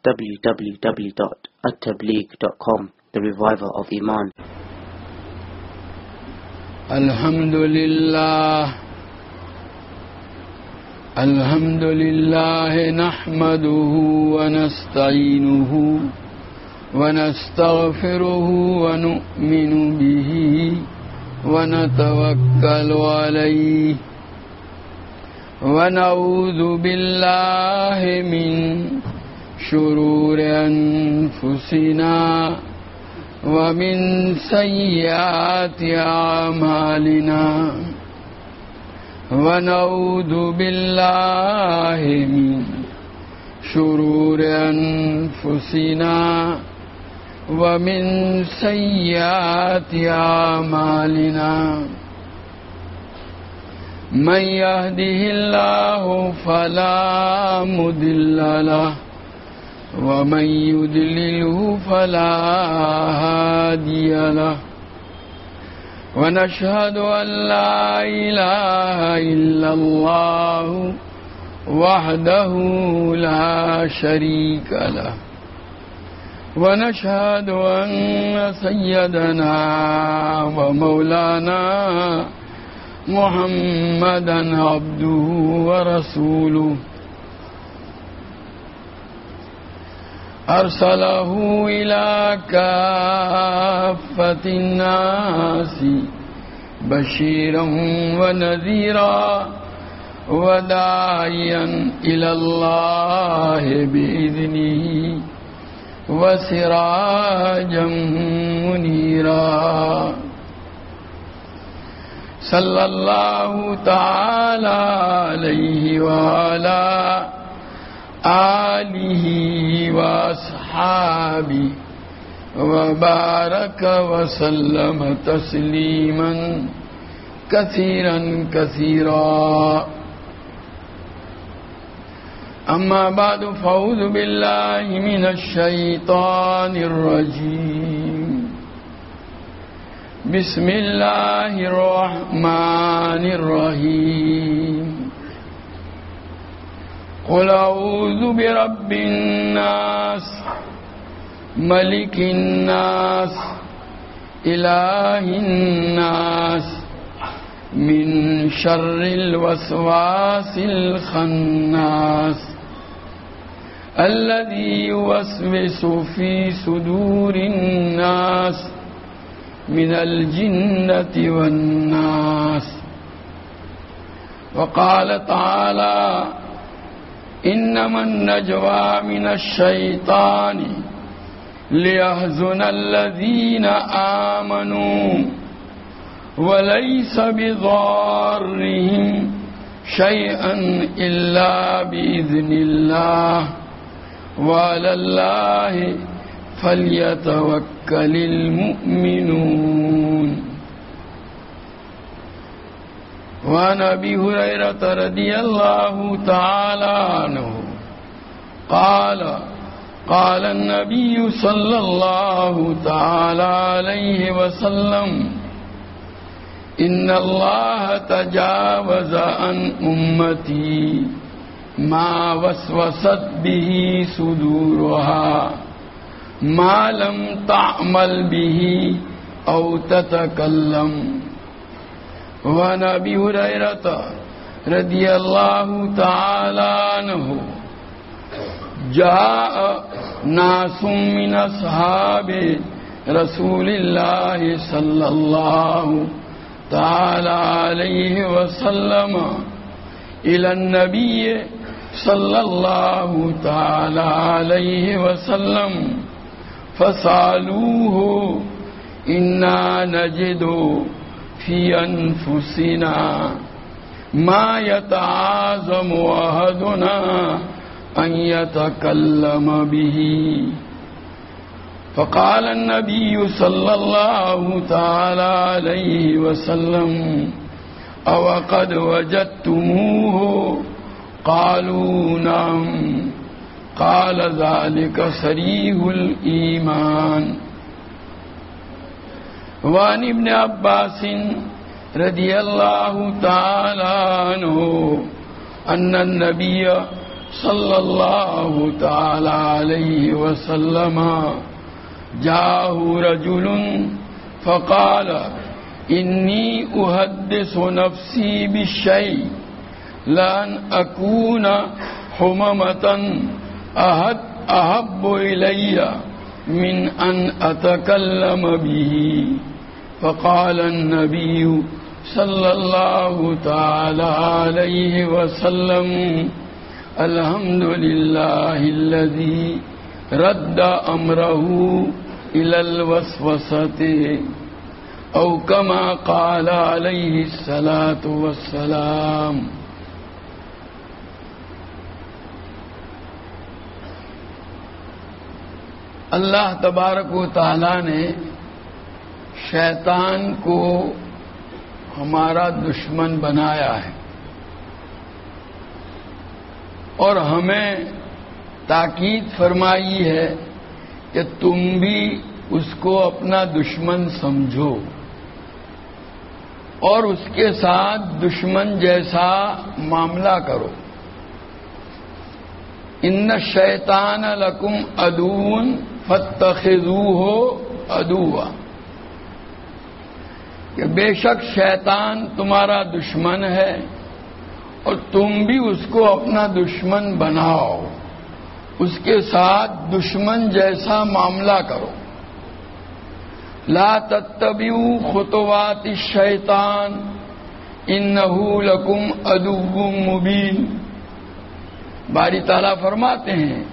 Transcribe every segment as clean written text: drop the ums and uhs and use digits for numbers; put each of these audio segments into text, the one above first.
www.attableek.com, the reviver of Iman. الحمد لله نحمده ونستعينه ونستغفره ونؤمن به ونتوكل عليه ونعوذ بالله من شرور أنفسنا ومن سيئات أعمالنا ونعوذ بالله من شرور أنفسنا ومن سيئات أعمالنا من يهده الله فلا مضل له ومن يضلله فلا هادي له ونشهد أن لا إله إلا الله وحده لا شريك له ونشهد أن سيدنا ومولانا محمدا عبده ورسوله أرسله إلى كافة الناس بشيرا ونذيرا وداعيا إلى الله بإذنه وسراجا منيرا صلى الله تعالى عليه وعلى آله وأصحابه وبارك وسلم تسليما كثيرا كثيرا أما بعد فأعوذ بالله من الشيطان الرجيم بسم الله الرحمن الرحيم قل أعوذ برب الناس ملك الناس إله الناس من شر الوسواس الخناس الذي يوسوس في صدور الناس من الجنة والناس. وقال تعالى إنما النجوى من الشيطان ليحزن الذين آمنوا وليس بضارهم شيئا إلا بإذن الله وعلى الله فليتوكل المؤمنون. وعن أبي هريرة رضي الله تعالى عنه قال قال النبي صلى الله تعالى عليه وسلم إن الله تجاوز عن أمتي ما وسوست به صدورها ما لم تعمل به أو تتكلم. وعن أبي هريرة رضي الله تعالى عنه جاء ناس من أصحاب رسول الله صلى الله تعالى عليه وسلم إلى النبي صلى الله تعالى عليه وسلم فسألوه إنا نجد في أنفسنا ما يتعاظم أحدنا أن يتكلم به. فقال النبي صلى الله تعالى عليه وسلم أو قد وجدتموه؟ قالوا نعم. قال ذلك صريح الإيمان. وعن ابن عباس رضي الله تعالى عنه أن النبي صلی اللہ تعالی علیہ وسلم جاءه رجل فقال انی احدث نفسی بالشیء لان اکون حممة احب الی من ان اتکلم به فقال النبی صلی اللہ تعالی علیہ وسلم الحمد للہ الذی رد امرہ الی الوسوسۃ او کما قال علیہ الصلاۃ والسلام. اللہ تبارک و تعالی نے شیطان کو ہمارا دشمن بنایا ہے اور ہمیں تاکید فرمائی ہے کہ تم بھی اس کو اپنا دشمن سمجھو اور اس کے ساتھ دشمن جیسا معاملہ کرو. ان الشیطان لکم عدو فاتخذوہ عدوا، کہ بے شک شیطان تمہارا دشمن ہے اور تم بھی اس کو اپنا دشمن بناؤ، اس کے ساتھ دشمن جیسا معاملہ کرو. لا تتبعوا خطوات الشیطان انہ لکم عدو مبین. باری تعالیٰ فرماتے ہیں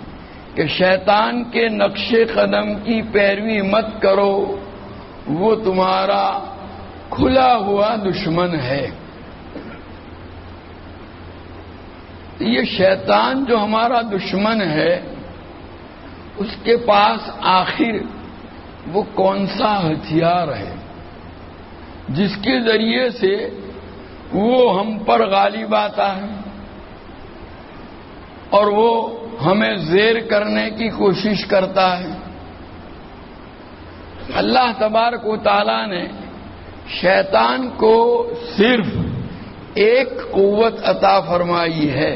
کہ شیطان کے نقش قدم کی پیروی مت کرو، وہ تمہارا کھلا ہوا دشمن ہے. یہ شیطان جو ہمارا دشمن ہے اس کے پاس آخر وہ کون سا ہتھیار ہے جس کے ذریعے سے وہ ہم پر غالب آتا ہے اور وہ ہمیں زیر کرنے کی کوشش کرتا ہے؟ اللہ تبارک و تعالی نے شیطان کو صرف ایک قوت عطا فرمائی ہے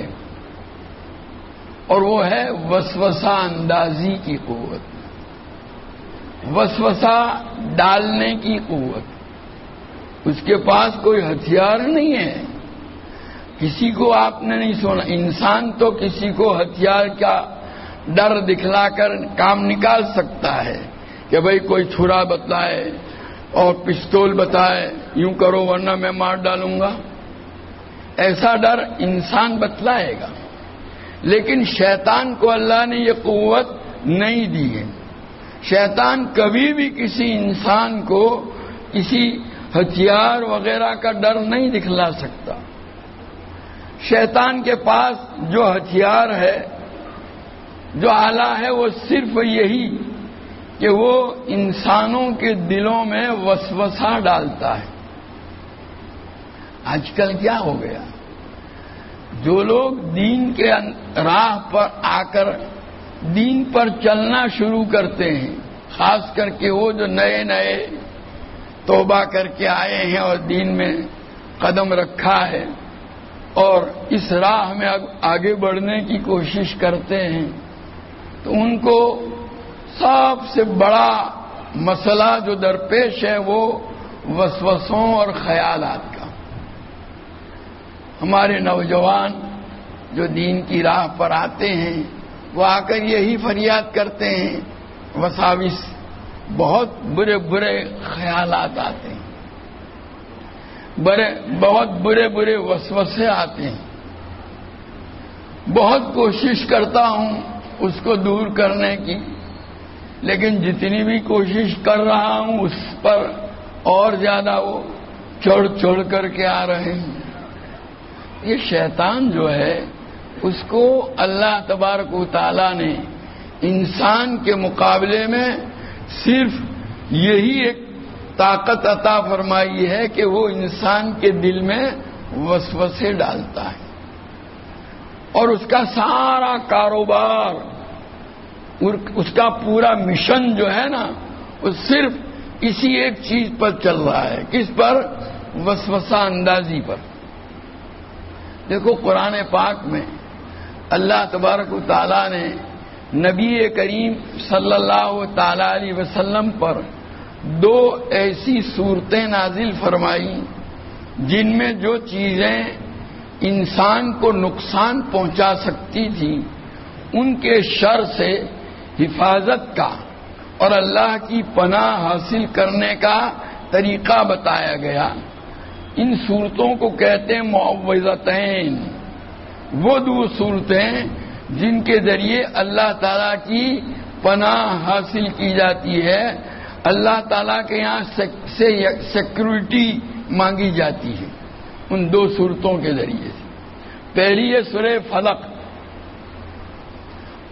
اور وہ ہے وسوسہ اندازی کی قوت، وسوسہ ڈالنے کی قوت. اس کے پاس کوئی ہتھیار نہیں ہے. کسی کو آپ نے نہیں سنا، انسان تو کسی کو ہتھیار کا ڈر دکھلا کر کام نکال سکتا ہے کہ بھئی کوئی چھرا بتائے اور پستول بتائے، یوں کرو ورنہ میں مار ڈالوں گا. ایسا ڈر انسان بتلائے گا، لیکن شیطان کو اللہ نے یہ قوت نہیں دی ہے. شیطان کبھی بھی کسی انسان کو کسی ہتھیار وغیرہ کا ڈر نہیں دکھلا سکتا. شیطان کے پاس جو ہتھیار ہے، جو آلہ ہے، وہ صرف یہی کہ وہ انسانوں کے دلوں میں وسوسہ ڈالتا ہے. آج کل کیا ہو گیا، جو لوگ دین کے راہ پر آ کر دین پر چلنا شروع کرتے ہیں، خاص کر کے وہ جو نئے نئے توبہ کر کے آئے ہیں اور دین میں قدم رکھا ہے اور اس راہ میں آگے بڑھنے کی کوشش کرتے ہیں، تو ان کو سب سے بڑا مسئلہ جو درپیش ہے وہ وسوسوں اور خیالات کا. ہمارے نوجوان جو دین کی راہ پر آتے ہیں وہ آ کر یہی فریاد کرتے ہیں، وساوس، بہت برے برے خیالات آتے ہیں، بہت برے برے وسوسے آتے ہیں. بہت کوشش کرتا ہوں اس کو دور کرنے کی، لیکن جتنی بھی کوشش کر رہا ہوں اس پر اور زیادہ وہ چڑھ کر کے آ رہے ہیں. یہ شیطان جو ہے اس کو اللہ تبارک و تعالی نے انسان کے مقابلے میں صرف یہی ایک طاقت عطا فرمائی ہے کہ وہ انسان کے دل میں وسوسے ڈالتا ہے اور اس کا سارا کاروبار، اس کا پورا مشن جو ہے نا، وہ صرف اسی ایک چیز پر چل رہا ہے. کس پر؟ وسوسہ اندازی پر. دیکھو قرآن پاک میں اللہ تبارک و تعالیٰ نے نبی کریم صلی اللہ تعالی علیہ وسلم پر 2 ایسی صورتیں نازل فرمائی جن میں جو چیزیں انسان کو نقصان پہنچا سکتی تھی ان کے شر سے حفاظت کا اور اللہ کی پناہ حاصل کرنے کا طریقہ بتایا گیا. ان صورتوں کو کہتے ہیں معوذتین. وہ 2 صورتیں جن کے ذریعے اللہ تعالیٰ کی پناہ حاصل کی جاتی ہے، اللہ تعالیٰ کے یہاں سے سیکورٹی مانگی جاتی ہے ان 2 صورتوں کے ذریعے سے. پہلی ہے سورہ فلق،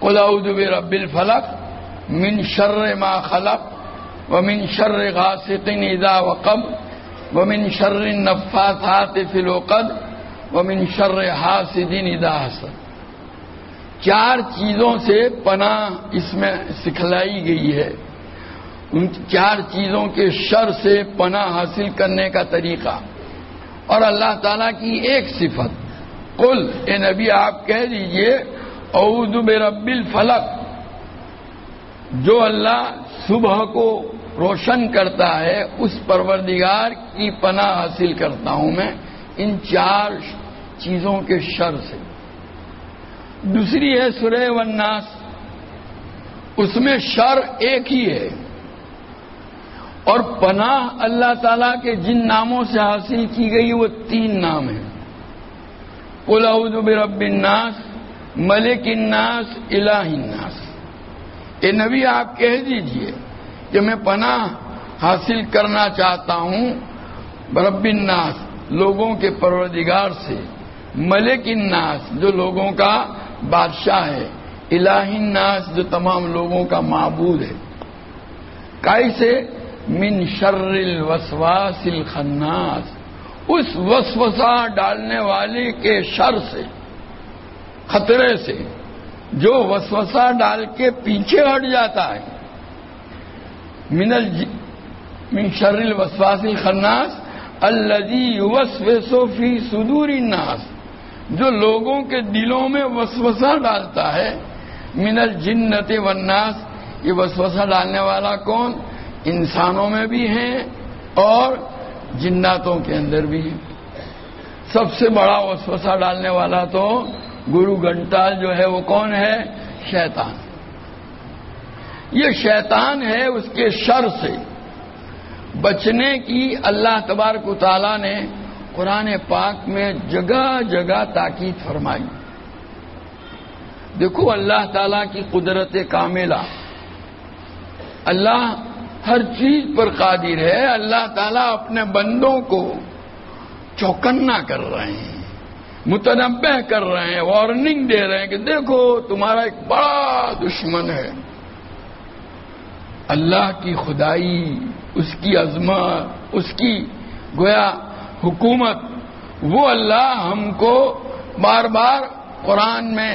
قل اعوذ برب الفلق من شر ما خلق ومن شر غاسق اذا وقب ومن شر النفاثات في العقد ومن شر حاسد اذا حسد. 4 چیزوں سے پناہ اس میں سکھلائی گئی ہے. ان 4 چیزوں کے شر سے پناہ حاصل کرنے کا طریقہ اور اللہ تعالیٰ کی ایک صفت. قل، اے نبی آپ کہہ دیجئے اعوذ برب الفلق، جو اللہ صبح کو روشن کرتا ہے اس پروردگار کی پناہ حاصل کرتا ہوں میں ان 4 چیزوں کے شر سے. دوسری ہے سورہ والناس، اس میں شر ایک ہی ہے اور پناہ اللہ تعالیٰ کے جن ناموں سے حاصل کی گئی وہ 3 نام ہیں. قل اعوذ برب الناس، ملک الناس، الہ الناس. اے نبی آپ کہہ دیجئے کہ میں پناہ حاصل کرنا چاہتا ہوں برب الناس، لوگوں کے پروردگار سے، ملک الناس جو لوگوں کا بادشاہ ہے، الہ الناس جو تمام لوگوں کا معبود ہے. کیسے؟ من شر الوسواس الخناس، اس وسوسہ ڈالنے والے کے شر سے، خطرے سے، جو وسوسہ ڈال کے پیچھے ہٹ جاتا ہے. من شر الوسواس الخناس الذی یوسوس فی صدور الناس، جو لوگوں کے دلوں میں وسوسہ ڈالتا ہے. من الجنۃ والناس، یہ وسوسہ ڈالنے والا کون؟ انسانوں میں بھی ہیں اور جناتوں کے اندر بھی ہیں. سب سے بڑا وسوسہ ڈالنے والا تو گرو گھنٹال جو ہے وہ کون ہے؟ شیطان. یہ شیطان ہے. اس کے شر سے بچنے کی اللہ تبارک و تعالیٰ نے قرآن پاک میں جگہ جگہ تاکید فرمائی. دیکھو اللہ تعالیٰ کی قدرت کاملہ، اللہ ہر چیز پر قادر ہے. اللہ تعالیٰ اپنے بندوں کو چوکنا کر رہے ہیں، متنبہ کر رہے ہیں، وارننگ دے رہے ہیں کہ دیکھو تمہارا ایک بڑا دشمن ہے. اللہ کی خدائی، اس کی عظمت، اس کی گویا حکومت، وہ اللہ ہم کو بار بار قرآن میں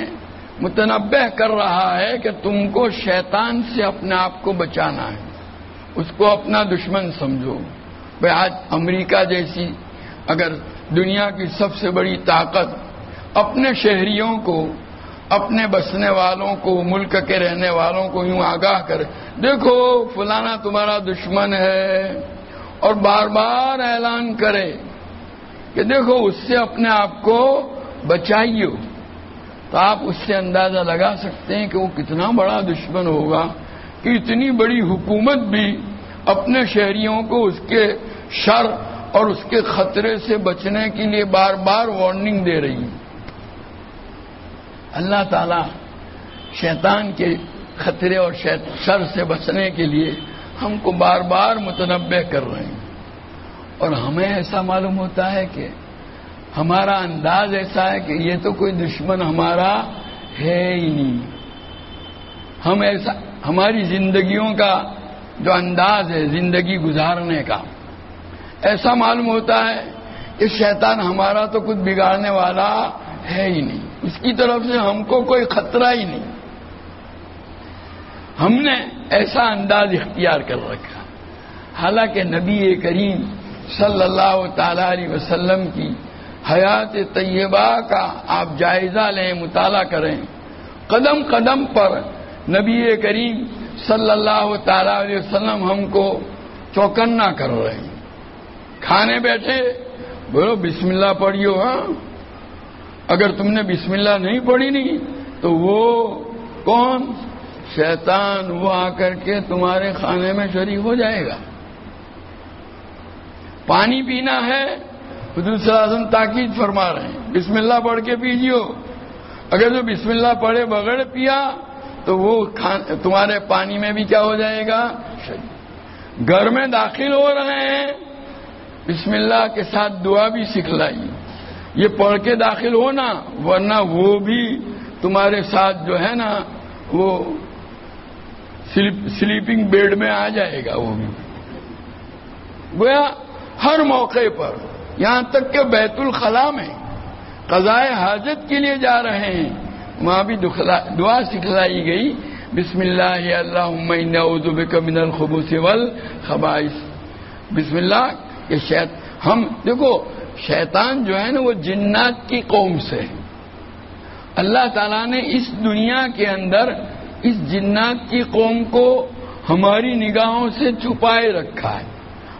متنبہ کر رہا ہے کہ تم کو شیطان سے اپنے آپ کو بچانا ہے، اس کو اپنا دشمن سمجھو. بھائی آج امریکہ جیسی اگر دنیا کی سب سے بڑی طاقت اپنے شہریوں کو، اپنے بسنے والوں کو، ملک کے رہنے والوں کو یوں آگاہ کرے، دیکھو فلانا تمہارا دشمن ہے، اور بار بار اعلان کرے کہ دیکھو اس سے اپنے آپ کو بچائیے، تو آپ اس سے اندازہ لگا سکتے ہیں کہ وہ کتنا بڑا دشمن ہوگا کہ اتنی بڑی حکومت بھی اپنے شہریوں کو اس کے شر اور اس کے خطرے سے بچنے کے لیے بار بار وارننگ دے رہی ہے. اللہ تعالیٰ شیطان کے خطرے اور شر سے بچنے کے لیے ہم کو بار بار متنبہ کر رہے ہیں، اور ہمیں ایسا معلوم ہوتا ہے کہ ہمارا انداز ایسا ہے کہ یہ تو کوئی دشمن ہمارا ہے ہی نہیں. ہم ایسا، ہماری زندگیوں کا جو انداز ہے زندگی گزارنے کا، ایسا معلوم ہوتا ہے کہ شیطان ہمارا تو کچھ بگاڑنے والا ہے ہی نہیں، اس کی طرف سے ہم کو کوئی خطرہ ہی نہیں. ہم نے ایسا انداز اختیار کر رکھا، حالانکہ نبی کریم صلی اللہ تعالی علیہ وسلم کی حیات طیبہ کا آپ جائزہ لیں، مطالعہ کریں. قدم قدم پر نبی کریم صلی اللہ تعالی علیہ وسلم ہم کو چوکنا کر رہے ہیں. کھانے بیٹھے بولو بسم اللہ پڑھیو. ہاں اگر تم نے بسم اللہ نہیں پڑھی نہیں تو وہ کون؟ شیطان. وہ آ کر کے تمہارے کھانے میں شریک ہو جائے گا. پانی پینا ہے، حضور صلی اللہ علیہ وسلم تاکید فرما رہے ہیں بسم اللہ پڑھ کے پیجیو. اگر جو بسم اللہ پڑھے بغیر پیا تو وہ تمہارے پانی میں بھی کیا ہو جائے گا؟ گھر میں داخل ہو رہے ہیں، بسم اللہ کے ساتھ دعا بھی سکھلائی. یہ پڑھ کے داخل ہونا، ورنہ وہ بھی تمہارے ساتھ جو ہے نا وہ سلیپنگ بیڈ میں آ جائے گا. وہ بھی گویا ہر موقع پر، یہاں تک کہ بیت الخلاء میں قضائے حاجت کے لیے جا رہے ہیں، وہاں بھی دعا سکھلائی گئی بسم اللہ اللہم انی اعوذ بک من الخبث والخبائث. بسم اللہ کہ ہم دیکھو شیطان جو ہے نا وہ جنات کی قوم سے، اللہ تعالیٰ نے اس دنیا کے اندر اس جنات کی قوم کو ہماری نگاہوں سے چھپائے رکھا ہے.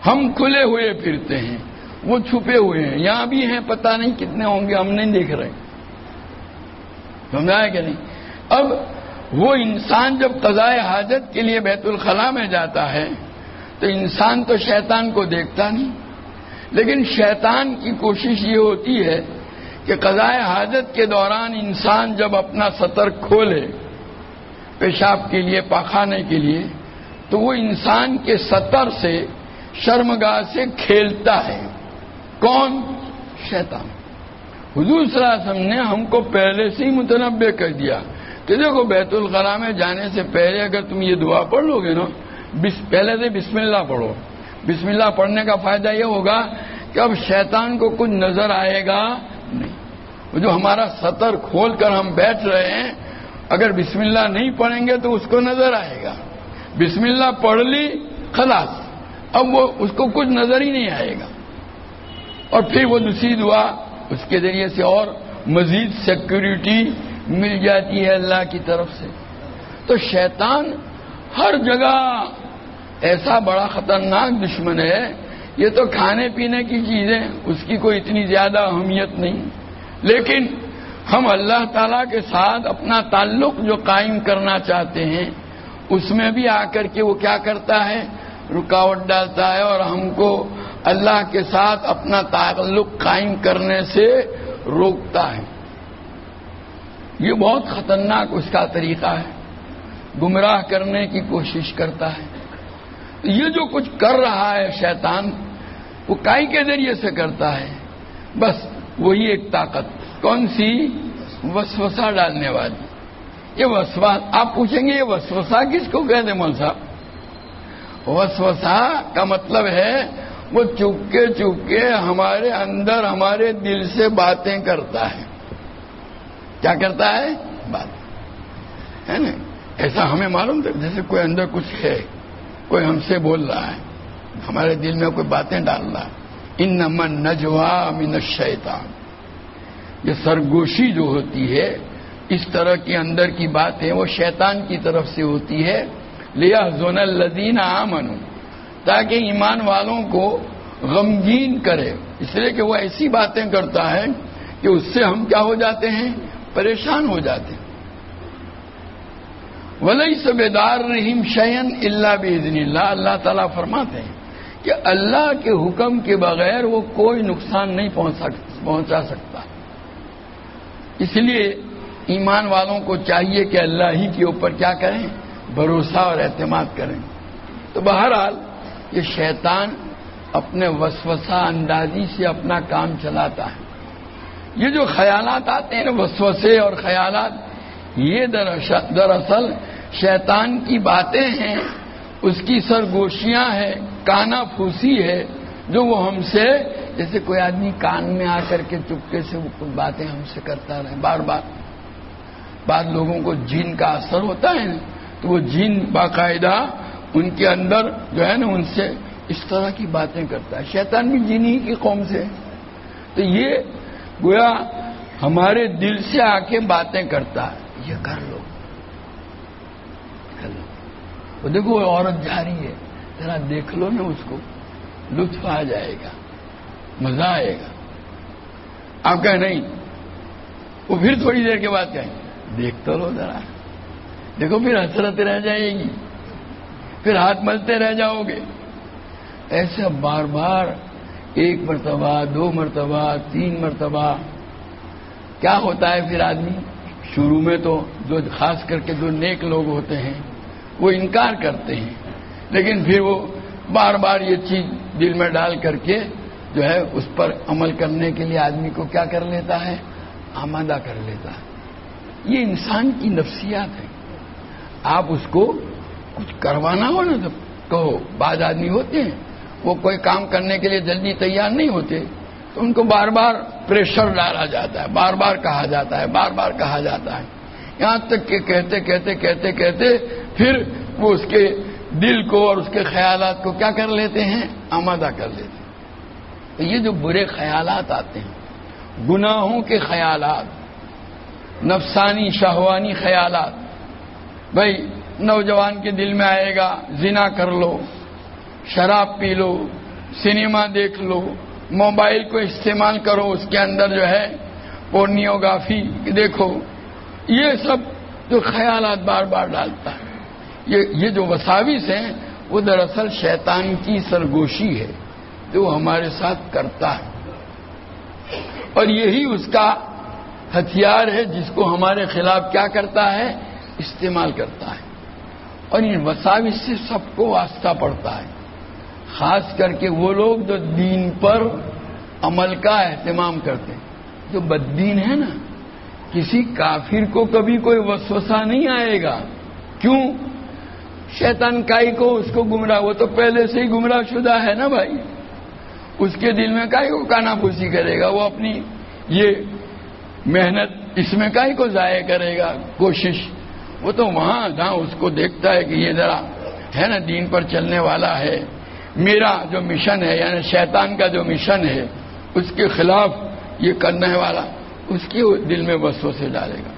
ہم کھلے ہوئے پھرتے ہیں، وہ چھپے ہوئے ہیں. یہاں بھی ہیں، پتہ نہیں کتنے ہوں گے، ہم نہیں دیکھ رہے. سمجھا ہے کہ نہیں؟ اب وہ انسان جب قضائے حاجت کے لیے بیت الخلاء میں جاتا ہے تو انسان تو شیطان کو دیکھتا نہیں، لیکن شیطان کی کوشش یہ ہوتی ہے کہ قضائے حاجت کے دوران انسان جب اپنا سطر کھولے پیشاب کے لیے، پاخانے کے لیے، تو وہ انسان کے سطر سے، شرمگاہ سے کھیلتا ہے. کون؟ شیطان. حضور صلی اللہ علیہ وسلم نے ہم کو پہلے سے ہی متنبع کر دیا کہ دیکھو بیت الخلاء میں جانے سے پہلے اگر تم یہ دعا پڑھ لو گے نا، پہلے سے بسم اللہ پڑھو. بسم اللہ پڑھنے کا فائدہ یہ ہوگا کہ اب شیطان کو کچھ نظر آئے گا نہیں. جو ہمارا سطر کھول کر ہم بیٹھ رہے ہیں، اگر بسم اللہ نہیں پڑھیں گے تو اس کو نظر آئے گا. بسم اللہ پڑھ لی، خلاص، اب وہ اس کو کچھ نظر ہی نہیں آئے گا. اور پھر وہ دوسری دعا اس کے ذریعے سے اور مزید سیکیورٹی مل جاتی ہے اللہ کی طرف سے. تو شیطان ہر جگہ ایسا بڑا خطرناک دشمن ہے. یہ تو کھانے پینے کی چیزیں اس کی کوئی اتنی زیادہ اہمیت نہیں، لیکن ہم اللہ تعالیٰ کے ساتھ اپنا تعلق جو قائم کرنا چاہتے ہیں اس میں بھی آ کر کے وہ کیا کرتا ہے؟ رکاوٹ ڈالتا ہے اور ہم کو اللہ کے ساتھ اپنا تعلق قائم کرنے سے روکتا ہے. یہ بہت خطرناک اس کا طریقہ ہے، گمراہ کرنے کی کوشش کرتا ہے. یہ جو کچھ کر رہا ہے شیطان، وہ کائی کے ذریعے سے کرتا ہے. بس وہی ایک طاقت، کون سی؟ وسوسہ ڈالنے والی. یہ وسوسہ، آپ پوچھیں گے یہ وسوسہ کس کو کہتے ہیں مول صاحب؟ وسوسہ کا مطلب ہے وہ چپکے چپکے ہمارے اندر، ہمارے دل سے باتیں کرتا ہے. کیا کرتا ہے؟ بات ہے نا. ایسا ہمیں معلوم تھا جیسے کوئی اندر کچھ ہے، کوئی ہم سے بول رہا ہے، ہمارے دل میں کوئی باتیں ڈال رہا ہے. انما النجوى من الشیطان. یہ سرگوشی جو ہوتی ہے، اس طرح کی اندر کی باتیں، وہ شیطان کی طرف سے ہوتی ہے. لیحزن الذین آمنوا، تاکہ ایمان والوں کو غمگین کرے. اس لیے کہ وہ ایسی باتیں کرتا ہے کہ اس سے ہم کیا ہو جاتے ہیں؟ پریشان ہو جاتے ہیں. وَلَيْسَ بِضَارِّهِمْ شَيْئًا إِلَّا بِإِذْنِ اللَّهِ. اللہ تعالیٰ فرماتے ہیں کہ اللہ کے حکم کے بغیر وہ کوئی نقصان نہیں پہنچا سکتا. اس لیے ایمان والوں کو چاہیے کہ اللہ ہی کے اوپر کیا کریں؟ بھروسہ اور اعتماد کریں. تو بہرحال یہ شیطان اپنے وسوسہ اندازی سے اپنا کام چلاتا ہے. یہ جو خیالات آتے ہیں نا، وسوسے اور خیالات، یہ دراصل شیطان کی باتیں ہیں، اس کی سرگوشیاں ہیں، کانا پھوسی ہے جو وہ ہم سے، جیسے کوئی آدمی کان میں آ کر کے چپکے سے وہ کچھ باتیں ہم سے کرتا رہے بار بار. بعض لوگوں کو جن کا اثر ہوتا ہے نا، تو وہ جن باقاعدہ ان کے اندر جو ہے نا ان سے اس طرح کی باتیں کرتا ہے. شیطان بھی جن ہی کی قوم سے. تو یہ گویا ہمارے دل سے آ کے باتیں کرتا ہے، یہ کر لو کر لو. وہ دیکھو وہ عورت جا رہی ہے، ذرا دیکھ لو نا، اس کو لطف آ جائے گا، مزہ آئے گا. آپ کہیں نہیں، وہ پھر تھوڑی دیر کے بعد کہیں دیکھ تو لو ذرا، دیکھو پھر حسرت رہ جائے گی، پھر ہاتھ ملتے رہ جاؤ گے. ایسے بار بار، ایک مرتبہ، 2 مرتبہ، 3 مرتبہ. کیا ہوتا ہے پھر آدمی شروع میں تو جو خاص کر کے جو نیک لوگ ہوتے ہیں وہ انکار کرتے ہیں، لیکن پھر وہ بار بار یہ چیز دل میں ڈال کر کے جو ہے اس پر عمل کرنے کے لیے آدمی کو کیا کر لیتا ہے، آمادہ کر لیتا ہے. یہ انسان کی نفسیات ہے. آپ اس کو کچھ کروانا ہو نا تو بعض آدمی ہوتے ہیں وہ کوئی کام کرنے کے لیے جلدی تیار نہیں ہوتے، تو ان کو بار بار پریشر ڈالا جاتا ہے، بار بار کہا جاتا ہے، بار بار کہا جاتا ہے، یہاں تک کہ کہتے کہتے کہتے کہتے پھر وہ اس کے دل کو اور اس کے خیالات کو کیا کر لیتے ہیں، آمادہ کر لیتے ہیں. تو یہ جو برے خیالات آتے ہیں، گناہوں کے خیالات، نفسانی شہوانی خیالات، بھائی نوجوان کے دل میں آئے گا زنا کر لو، شراب پی لو، سنیما دیکھ لو، موبائل کو استعمال کرو، اس کے اندر جو ہے پورنیوگرافی دیکھو. یہ سب جو خیالات بار بار ڈالتا ہے، یہ جو وساوس ہیں وہ دراصل شیطان کی سرگوشی ہے جو ہمارے ساتھ کرتا ہے، اور یہی اس کا ہتھیار ہے جس کو ہمارے خلاف کیا کرتا ہے، استعمال کرتا ہے. اور ان وساوس سے سب کو واسطہ پڑتا ہے، خاص کر کے وہ لوگ جو دین پر عمل کا اہتمام کرتے ہیں. جو بددین ہے نا، کسی کافر کو کبھی کوئی وسوسہ نہیں آئے گا. کیوں؟ شیطان کائی کو اس کو گمراہ، وہ تو پہلے سے ہی گمراہ شدہ ہے نا بھائی، اس کے دل میں کائی کو کانا پھوسی کرے گا، وہ اپنی یہ محنت اس میں کائی کو ضائع کرے گا کوشش. وہ تو وہاں جہاں اس کو دیکھتا ہے کہ یہ ذرا ہے نا دین پر چلنے والا ہے، میرا جو مشن ہے یعنی شیطان کا جو مشن ہے اس کے خلاف یہ کرنے والا، اس کے دل میں وسوسے ڈالے گا.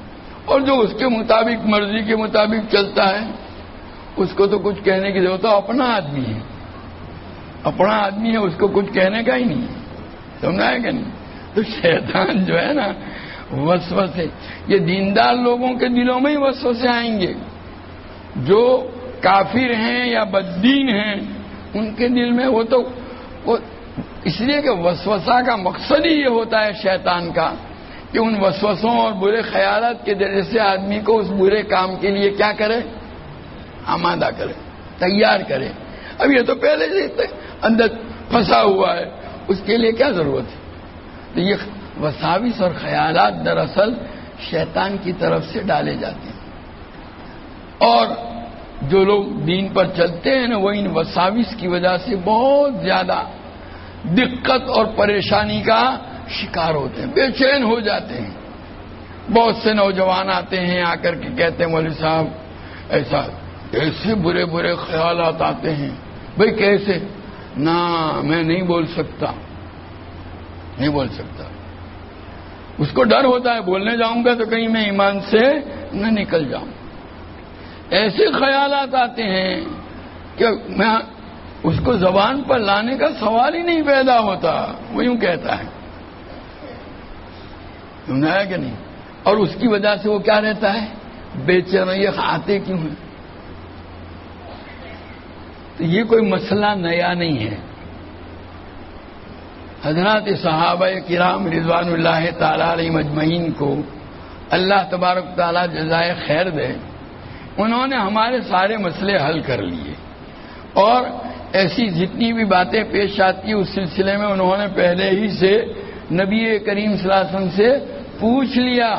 اور جو اس کے مطابق مرضی کے مطابق چلتا ہے اس کو تو کچھ کہنے کی ضرورت ہے، اپنا آدمی ہے، اپنا آدمی ہے، اس کو کچھ کہنے کا ہی نہیں ہے. سمجھا ہے کہ نہیں؟ تو شیطان جو ہے نا وسوسے، یہ دیندار لوگوں کے دلوں میں ہی وسوسے آئیں گے. جو کافر ہیں یا بددین ہیں ان کے دل میں وہ اس لیے کہ وسوسہ کا مقصد ہی یہ ہوتا ہے شیطان کا کہ ان وسوسوں اور برے خیالات کے ذریعے سے آدمی کو اس برے کام کے لیے کیا کرے، آمادہ کرے، تیار کرے. اب یہ تو پہلے سے اندر پھنسا ہوا ہے، اس کے لیے کیا ضرورت ہے. تو یہ وساوس اور خیالات دراصل شیطان کی طرف سے ڈالے جاتے ہیں، اور جو لوگ دین پر چلتے ہیں نا وہ ان وساوس کی وجہ سے بہت زیادہ دقت اور پریشانی کا شکار ہوتے ہیں، بے چین ہو جاتے ہیں. بہت سے نوجوان آتے ہیں آ کر کے کہتے ہیں مولوی صاحب ایسے برے برے خیالات آتے ہیں. بھئی کیسے؟ نہ میں نہیں بول سکتا، نہیں بول سکتا. اس کو ڈر ہوتا ہے بولنے جاؤں گا تو کہیں میں ایمان سے نہ نکل جاؤں. ایسے خیالات آتے ہیں کہ میں اس کو زبان پر لانے کا سوال ہی نہیں پیدا ہوتا، وہ یوں کہتا ہے. سمجھا ہے کہ نہیں؟ اور اس کی وجہ سے وہ کیا رہتا ہے، بے چین. یہ آتے کیوں ہیں؟ تو یہ کوئی مسئلہ نیا نہیں ہے. حضرات صحابہ کرام رضوان اللہ تعالی علیہم اجمعین کو اللہ تبارک تعالی جزائے خیر دے، انہوں نے ہمارے سارے مسئلے حل کر لیے، اور ایسی جتنی بھی باتیں پیش آتی اس سلسلے میں انہوں نے پہلے ہی سے نبی کریم صلی اللہ علیہ وسلم سے پوچھ لیا.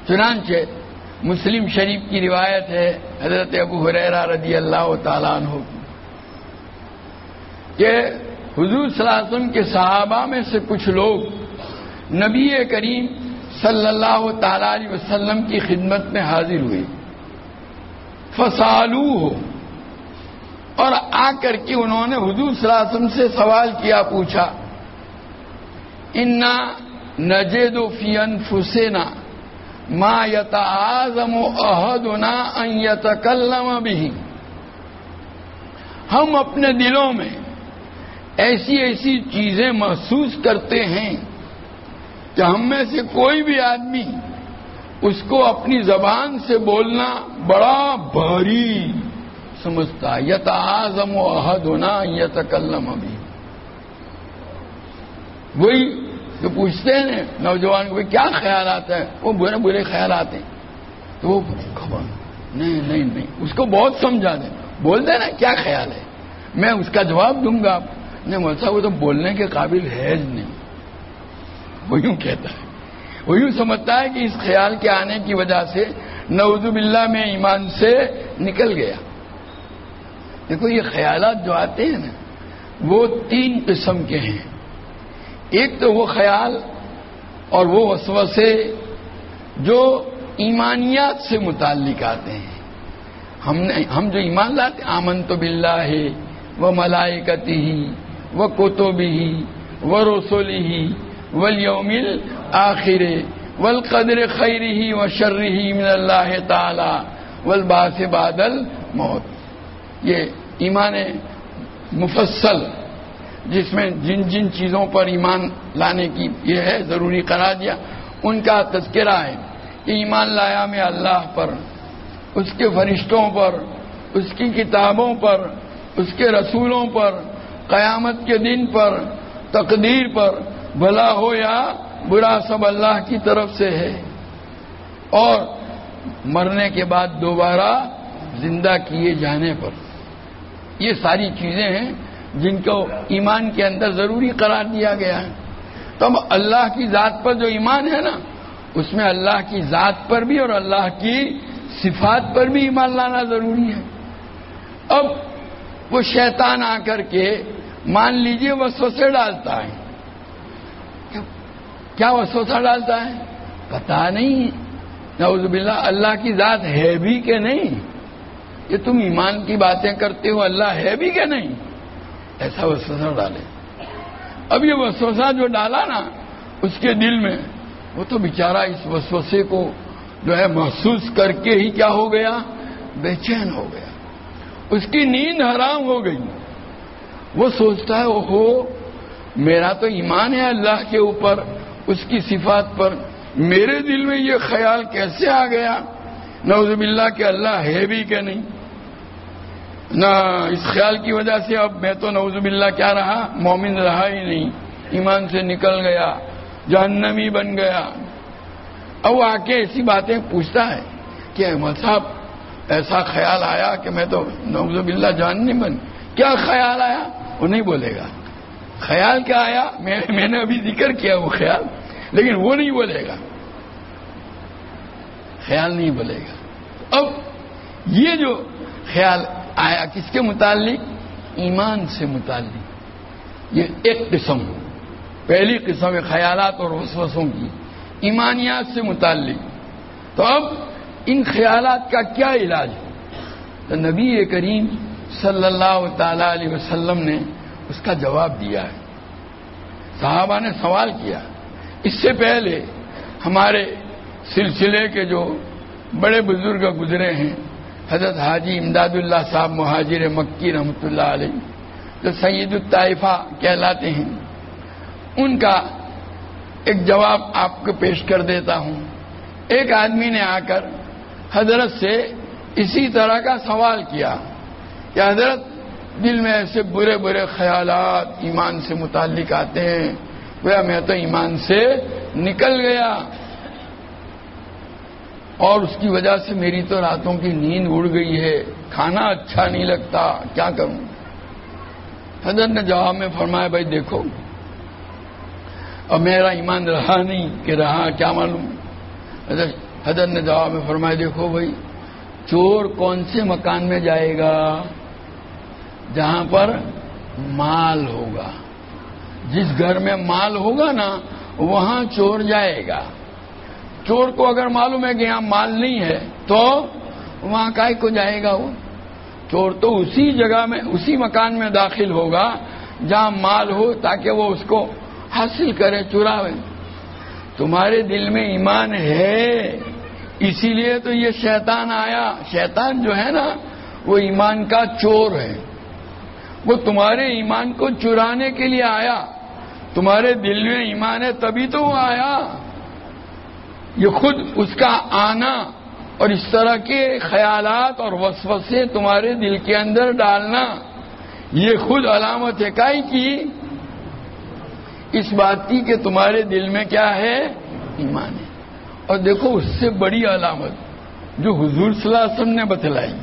چنانچہ مسلم شریف کی روایت ہے حضرت ابو ہریرہ رضی اللہ تعالیٰ عنہ کہ حضور صلی اللہ علیہ وسلم کے صحابہ میں سے کچھ لوگ نبی کریم صلی اللہ تعالی علیہ وسلم کی خدمت میں حاضر ہوئے. فسالوہ، اور آ کر کے انہوں نے حضور صلی اللہ علیہ وسلم سے سوال کیا، پوچھا انا نجد فی انفسنا ما یتعاظم احدنا ان یتکلم بہ، ہم اپنے دلوں میں ایسی ایسی چیزیں محسوس کرتے ہیں کہ ہم میں سے کوئی بھی آدمی اس کو اپنی زبان سے بولنا بڑا بھاری سمجھتا ہے. یتعاظم احدنا ان یتکلم بہ. وہی جو پوچھتے ہیں نا نوجوان کو کیا خیالات ہیں، وہ برے برے خیالات ہیں، تو وہ خبر نہیں اس کو بہت سمجھا دیں، بول دیں نا کیا خیال ہے، میں اس کا جواب دوں گا. نہیں مولوی صاحب وہ تو بولنے کے قابل ہے نہیں. وہ یوں کہتا ہے، وہ یوں سمجھتا ہے کہ اس خیال کے آنے کی وجہ سے نعوذ باللہ میں ایمان سے نکل گیا. دیکھو یہ خیالات جو آتے ہیں نا وہ 3 قسم کے ہیں. ایک تو وہ خیال اور وہ وسوسے جو ایمانیات سے متعلق آتے ہیں. ہم جو ایمان لاتے آمنت باللہ و ملائکتہ و کتبہ و رسلہ والیوم الآخر والقدر خیرہ و شرہ من اللہ تعالی والبعث بعد الموت. یہ ایمان مفصل جس میں جن جن چیزوں پر ایمان لانے کی یہ ہے ضروری قرار دیا ان کا تذکرہ ہے کہ ایمان لایا میں اللہ پر، اس کے فرشتوں پر، اس کی کتابوں پر، اس کے رسولوں پر، قیامت کے دن پر، تقدیر پر، بھلا ہو یا برا سب اللہ کی طرف سے ہے، اور مرنے کے بعد دوبارہ زندہ کیے جانے پر. یہ ساری چیزیں ہیں جن کو ایمان کے اندر ضروری قرار دیا گیا ہے. تو اب اللہ کی ذات پر جو ایمان ہے نا اس میں اللہ کی ذات پر بھی اور اللہ کی صفات پر بھی ایمان لانا ضروری ہے. اب وہ شیطان آ کر کے مان لیجئے وسوسے ڈالتا ہے. کیا وسوسہ ڈالتا ہے پتہ نہیں، نعوذ باللہ اللہ کی ذات ہے بھی کہ نہیں، یہ تم ایمان کی باتیں کرتے ہو اللہ ہے بھی کہ نہیں، ایسا وسوسہ ڈالے. اب یہ وسوسہ جو ڈالا نا اس کے دل میں، وہ تو بیچارہ اس وسوسے کو جو ہے محسوس کر کے ہی کیا ہو گیا، بے چین ہو گیا، اس کی نیند حرام ہو گئی. وہ سوچتا ہے اوہو میرا تو ایمان ہے اللہ کے اوپر، اس کی صفات پر، میرے دل میں یہ خیال کیسے آ گیا نعوذ باللہ کہ اللہ ہے بھی کہ نہیں. نہ اس خیال کی وجہ سے اب میں تو نعوذ باللہ کیا رہا، مومن رہا ہی نہیں، ایمان سے نکل گیا، جہنمی بن گیا. اب وہ آ کے ایسی باتیں پوچھتا ہے کہ احمد صاحب ایسا خیال آیا کہ میں تو نعوذ باللہ جہنمی بن. کیا خیال آیا وہ نہیں بولے گا. خیال کیا آیا میں نے ابھی ذکر کیا وہ خیال، لیکن وہ نہیں بولے گا، خیال نہیں بولے گا. اب یہ جو خیال آیا کس کے متعلق، ایمان سے متعلق. یہ ایک قسم، پہلی قسم ہے خیالات اور وسوسوں کی، ایمانیات سے متعلق. تو اب ان خیالات کا کیا علاج ہے؟ تو نبی کریم صلی اللہ تعالی علیہ وسلم نے اس کا جواب دیا ہے. صحابہ نے سوال کیا. اس سے پہلے ہمارے سلسلے کے جو بڑے بزرگ گزرے ہیں، حضرت حاجی امداد اللہ صاحب مہاجر مکی رحمۃ اللہ علیہ جو سید الطائفہ کہلاتے ہیں، ان کا ایک جواب آپ کو پیش کر دیتا ہوں. ایک آدمی نے آ کر حضرت سے اسی طرح کا سوال کیا کہ حضرت دل میں ایسے برے برے خیالات ایمان سے متعلق آتے ہیں، گویا میں تو ایمان سے نکل گیا اور اس کی وجہ سے میری تو راتوں کی نیند اڑ گئی ہے، کھانا اچھا نہیں لگتا، کیا کروں؟ حضرت نے جواب میں فرمایا بھائی دیکھو اب میرا ایمان رہا نہیں کہ رہا کیا معلوم. حضرت نے جواب میں فرمایا دیکھو بھائی چور کون سے مکان میں جائے گا؟ جہاں پر مال ہوگا. جس گھر میں مال ہوگا نا وہاں چور جائے گا. چور کو اگر معلوم ہے کہ یہاں مال نہیں ہے تو وہاں کائے کو جائے گا؟ وہ چور تو اسی جگہ میں اسی مکان میں داخل ہوگا جہاں مال ہو تاکہ وہ اس کو حاصل کرے چراوے. تمہارے دل میں ایمان ہے، اسی لیے تو یہ شیطان آیا. شیطان جو ہے نا وہ ایمان کا چور ہے، وہ تمہارے ایمان کو چرانے کے لیے آیا. تمہارے دل میں ایمان ہے تبھی تو وہ آیا. یہ خود اس کا آنا اور اس طرح کے خیالات اور وسوسے تمہارے دل کے اندر ڈالنا، یہ خود علامت ہے کائی کی، اس بات کی کہ تمہارے دل میں کیا ہے؟ ایمان ہے. اور دیکھو اس سے بڑی علامت جو حضور صلی اللہ علیہ وسلم نے بتلائی،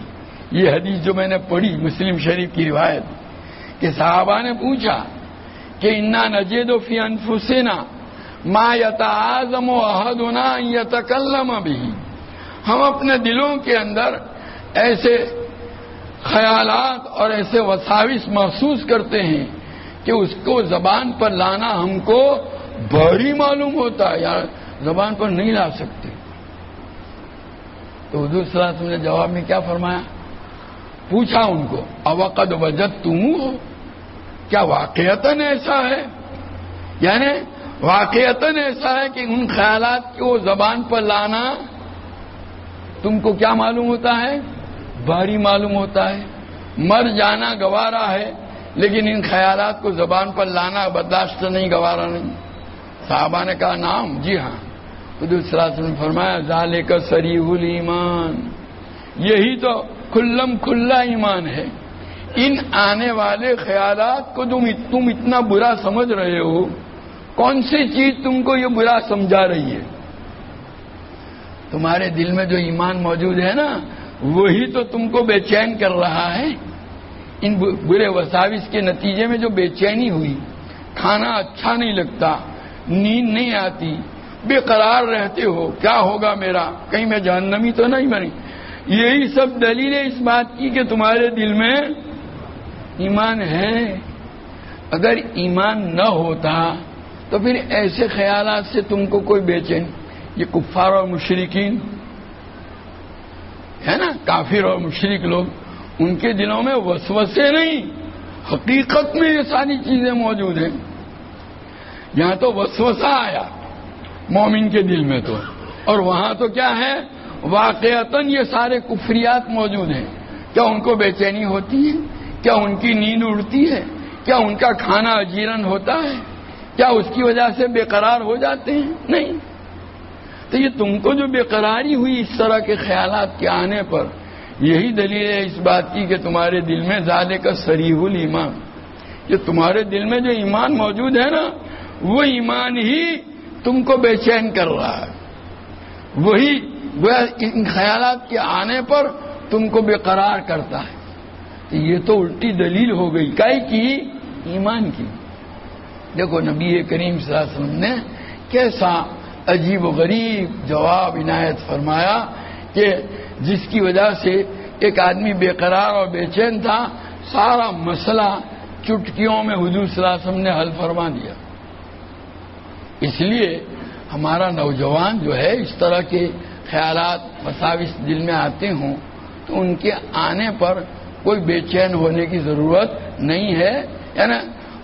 یہ حدیث جو میں نے پڑھی مسلم شریف کی روایت، کہ صحابہ نے پوچھا کہ انا نجد فی انفسنا ما یتعاظم احدنا ان یتکلم به، ہم اپنے دلوں کے اندر ایسے خیالات اور ایسے وساوس محسوس کرتے ہیں کہ اس کو زبان پر لانا ہم کو بھاری معلوم ہوتا ہے، یار زبان پر نہیں لا سکتے. تو حضور صلی اللہ علیہ وسلم نے جواب میں کیا فرمایا؟ پوچھا ان کو اوقد وجدتموہ، کیا واقعتاً ایسا ہے؟ یعنی واقعتاً ایسا ہے کہ ان خیالات کو زبان پر لانا تم کو کیا معلوم ہوتا ہے؟ بھاری معلوم ہوتا ہے. مر جانا گوارا ہے لیکن ان خیالات کو زبان پر لانا برداشت نہیں، گوارا نہیں. صحابہ نے کہا نام، جی ہاں. حضور صلی اللہ علیہ وسلم نے فرمایا ذالک صریح الایمان، یہی تو کھلم کھلا ایمان ہے. ان آنے والے خیالات کو تم اتنا برا سمجھ رہے ہو، کون سی چیز تم کو یہ برا سمجھا رہی ہے؟ تمہارے دل میں جو ایمان موجود ہے نا وہی تو تم کو بے چین کر رہا ہے. ان برے وساوس کے نتیجے میں جو بے چینی ہوئی، کھانا اچھا نہیں لگتا، نیند نہیں آتی، بے قرار رہتے ہو، کیا ہوگا میرا، کہیں میں جہنمی تو نہیں بنی، یہی سب دلیل ہے اس بات کی کہ تمہارے دل میں ایمان ہے. اگر ایمان نہ ہوتا تو پھر ایسے خیالات سے تم کو کوئی بے چین. یہ کفار اور مشرکین ہے نا، کافر اور مشرک لوگ، ان کے دلوں میں وسوسے نہیں، حقیقت میں یہ ساری چیزیں موجود ہیں. یہاں تو وسوسہ آیا مومن کے دل میں تو، اور وہاں تو کیا ہے؟ واقعتاً یہ سارے کفریات موجود ہیں. کیا ان کو بے چینی ہوتی ہے؟ کیا ان کی نیند اڑتی ہے؟ کیا ان کا کھانا اجیرن ہوتا ہے؟ کیا اس کی وجہ سے بے قرار ہو جاتے ہیں؟ نہیں. تو یہ تم کو جو بے قراری ہوئی اس طرح کے خیالات کے آنے پر، یہی دلیل ہے اس بات کی کہ تمہارے دل میں ذالک صریح الایمان، کہ تمہارے دل میں جو ایمان موجود ہے نا وہ ایمان ہی تم کو بے چین کر رہا ہے. وہی ان خیالات کے آنے پر تم کو بے قرار کرتا ہے. تو یہ تو الٹی دلیل ہو گئی کائی کی؟ ایمان کی. دیکھو نبی کریم صلی اللہ علیہ وسلم نے کیسا عجیب و غریب جواب عنایت فرمایا کہ جس کی وجہ سے ایک آدمی بے قرار اور بے چین تھا، سارا مسئلہ چٹکیوں میں حضور صلی اللہ علیہ وسلم نے حل فرما دیا. اس لیے ہمارا نوجوان جو ہے اس طرح کے خیالات وساوس دل میں آتے ہوں تو ان کے آنے پر کوئی بے چین ہونے کی ضرورت نہیں ہے. یعنی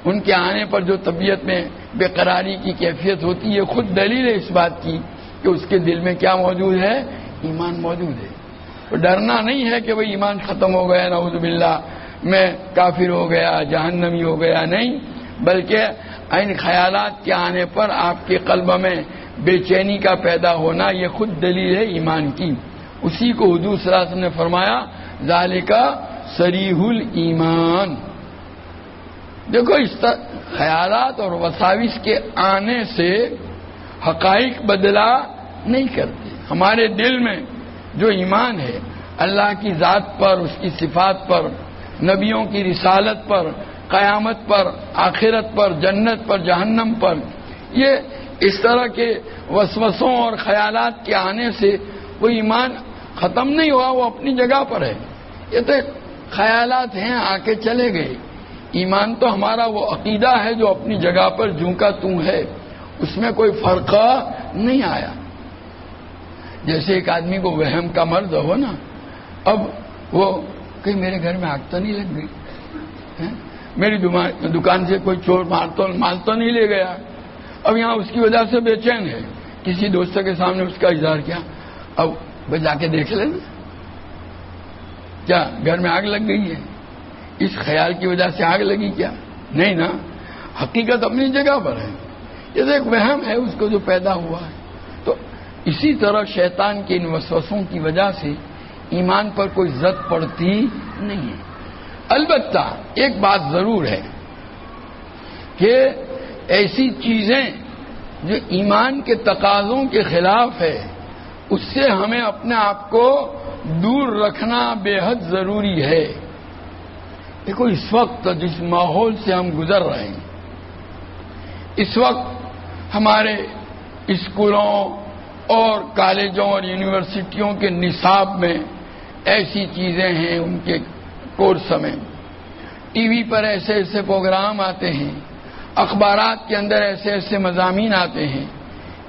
ان کے آنے پر جو طبیعت میں بے قراری کی کیفیت ہوتی ہے، خود دلیل ہے اس بات کی کہ اس کے دل میں کیا موجود ہے؟ ایمان موجود ہے. تو ڈرنا نہیں ہے کہ وہ ایمان ختم ہو گیا، نعوذ باللہ میں کافر ہو گیا، جہنمی ہو گیا، نہیں، بلکہ ان خیالات کے آنے پر آپ کے قلب میں بے چینی کا پیدا ہونا یہ خود دلیل ہے ایمان کی. اسی کو حضور صلی اللہ علیہ وسلم نے فرمایا ذالک صریح الایمان. دیکھو اس طرح خیالات اور وساوس کے آنے سے حقائق بدلا نہیں کرتے. ہمارے دل میں جو ایمان ہے اللہ کی ذات پر، اس کی صفات پر، نبیوں کی رسالت پر، قیامت پر، آخرت پر، جنت پر، جہنم پر، یہ اس طرح کے وسوسوں اور خیالات کے آنے سے وہ ایمان ختم نہیں ہوا، وہ اپنی جگہ پر ہے. یہ تو خیالات ہیں، آ کے چلے گئے. ایمان تو ہمارا وہ عقیدہ ہے جو اپنی جگہ پر جوں کا توں ہے، اس میں کوئی فرق نہیں آیا. جیسے ایک آدمی کو وہم کا مرض ہو نا، اب وہ کہیں میرے گھر میں آگ تو نہیں لگ گئی، میری دکان سے کوئی چور مال تو نہیں لے گیا، اب یہاں اس کی وجہ سے بے چین ہے، کسی دوست کے سامنے اس کا اظہار کیا، اب بھائی جا کے دیکھ لینا کیا گھر میں آگ لگ گئی ہے، اس خیال کی وجہ سے آگ لگی کیا؟ نہیں نا، حقیقت اپنی جگہ پر ہے، یہ ایک وہم ہے اس کو جو پیدا ہوا ہے۔ تو اسی طرح شیطان کے ان وسوسوں کی وجہ سے ایمان پر کوئی زد پڑتی نہیں ہے۔ البتہ ایک بات ضرور ہے کہ ایسی چیزیں جو ایمان کے تقاضوں کے خلاف ہے اس سے ہمیں اپنے آپ کو دور رکھنا بے حد ضروری ہے۔ دیکھو اس وقت جس ماحول سے ہم گزر رہے ہیں، اس وقت ہمارے اسکولوں اور کالجوں اور یونیورسٹیوں کے نصاب میں ایسی چیزیں ہیں، ان کے کورس میں ٹی وی پر ایسے ایسے پروگرام آتے ہیں، اخبارات کے اندر ایسے ایسے مضامین آتے ہیں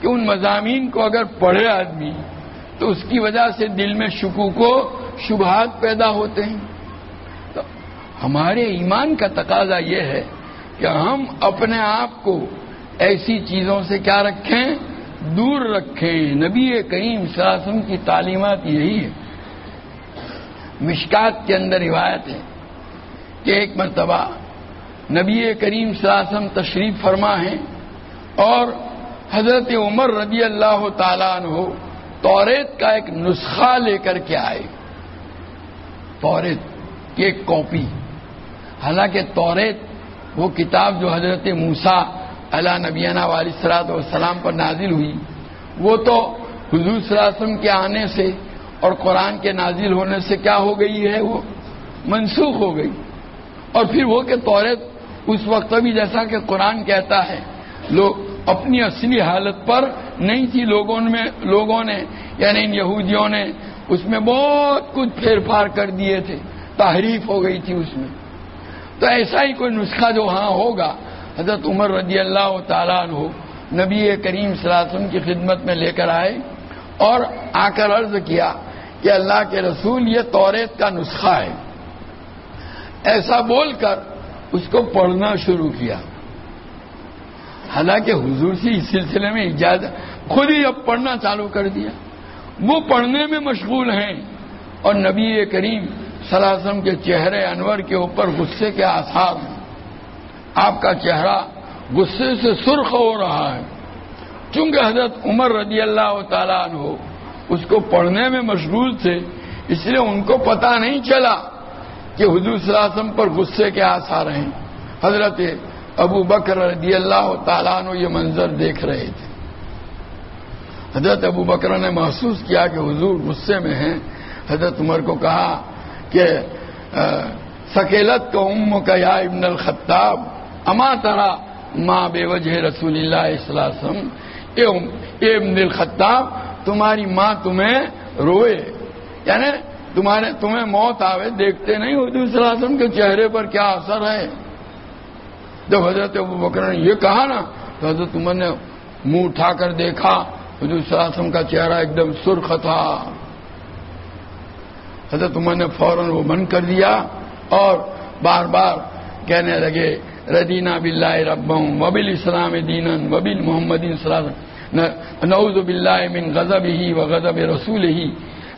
کہ ان مضامین کو اگر پڑھے آدمی تو اس کی وجہ سے دل میں شکوک و شبہات پیدا ہوتے ہیں۔ تو ہمارے ایمان کا تقاضا یہ ہے کہ ہم اپنے آپ کو ایسی چیزوں سے کیا رکھیں؟ دور رکھیں۔ نبی کریم صلی اللہ علیہ وسلم کی تعلیمات یہی ہے۔ مشکات کے اندر روایت ہے کہ ایک مرتبہ نبی کریم صلی اللہ علیہ وسلم تشریف فرما ہیں اور حضرت عمر رضی اللہ تعالیٰ عنہ توریت کا ایک نسخہ لے کر کے آئے، توریت کی ایک کاپی۔ حالانکہ توریت وہ کتاب جو حضرت موسیٰ علیہ نبینا علیہ الصلوۃ والسلام پر نازل ہوئی، وہ تو حضور صلی اللہ علیہ وسلم کے آنے سے اور قرآن کے نازل ہونے سے کیا ہو گئی ہے؟ وہ منسوخ ہو گئی۔ اور پھر وہ کہ توریت اس وقت بھی جیسا کہ قرآن کہتا ہے لوگ اپنی اصلی حالت پر نہیں تھی، لوگوں نے یعنی ان یہودیوں نے اس میں بہت کچھ پھیر پھار کر دیے تھے، تحریف ہو گئی تھی اس میں۔ تو ایسا ہی کوئی نسخہ جو ہاں ہوگا، حضرت عمر رضی اللہ تعالیٰ عنہ نبی کریم صلی اللہ علیہ وسلم کی خدمت میں لے کر آئے اور آ کر عرض کیا کہ اللہ کے رسول یہ توریت کا نسخہ ہے۔ ایسا بول کر اس کو پڑھنا شروع کیا۔ حالانکہ حضور سے اس سلسلے میں اجازت، خود ہی اب پڑھنا چالو کر دیا۔ وہ پڑھنے میں مشغول ہیں اور نبی کریم صلی اللہ علیہ وسلم کے چہرے انور کے اوپر غصے کے آثار ہیں۔ آپ کا چہرہ غصے سے سرخ ہو رہا ہے۔ چونکہ حضرت عمر رضی اللہ تعالیٰ عنہ اس کو پڑھنے میں مشغول تھے، اس لیے ان کو پتہ نہیں چلا کہ حضور صلی اللہ علیہ وسلم پر غصے کے آثار ہیں۔ حضرت ابو بکر رضی اللہ تعالیٰ عنہ یہ منظر دیکھ رہے تھے۔ حضرت ابو بکر نے محسوس کیا کہ حضور غصے میں ہیں۔ حضرت عمر کو کہا کہ سکیلت کا کا یا ابن الخطاب اما ترا ماں بے وجہ رسول اللہ صلی اللہ علیہ وسلم، اے ابن الخطاب تمہاری ماں تمہیں روئے، یعنی تمہیں موت آوے، دیکھتے نہیں حضور صلی اللہ علیہ وسلم کے چہرے پر کیا اثر ہے۔ جب حضرت ابو بکر نے یہ کہا نا تو حضرت عمر نے منہ اٹھا کر دیکھا، حضور صلی اللہ علیہ وسلم کا چہرہ ایک دم سرخ تھا۔ حضرت عمر نے فوراً وہ بند کر دیا اور بار بار کہنے لگے ردینا باللہ ربا وبالاسلام دینا وبالمحمد صلی اللہ علیہ وسلم نعوذ باللہ من غضبہ وغضب رسولہ،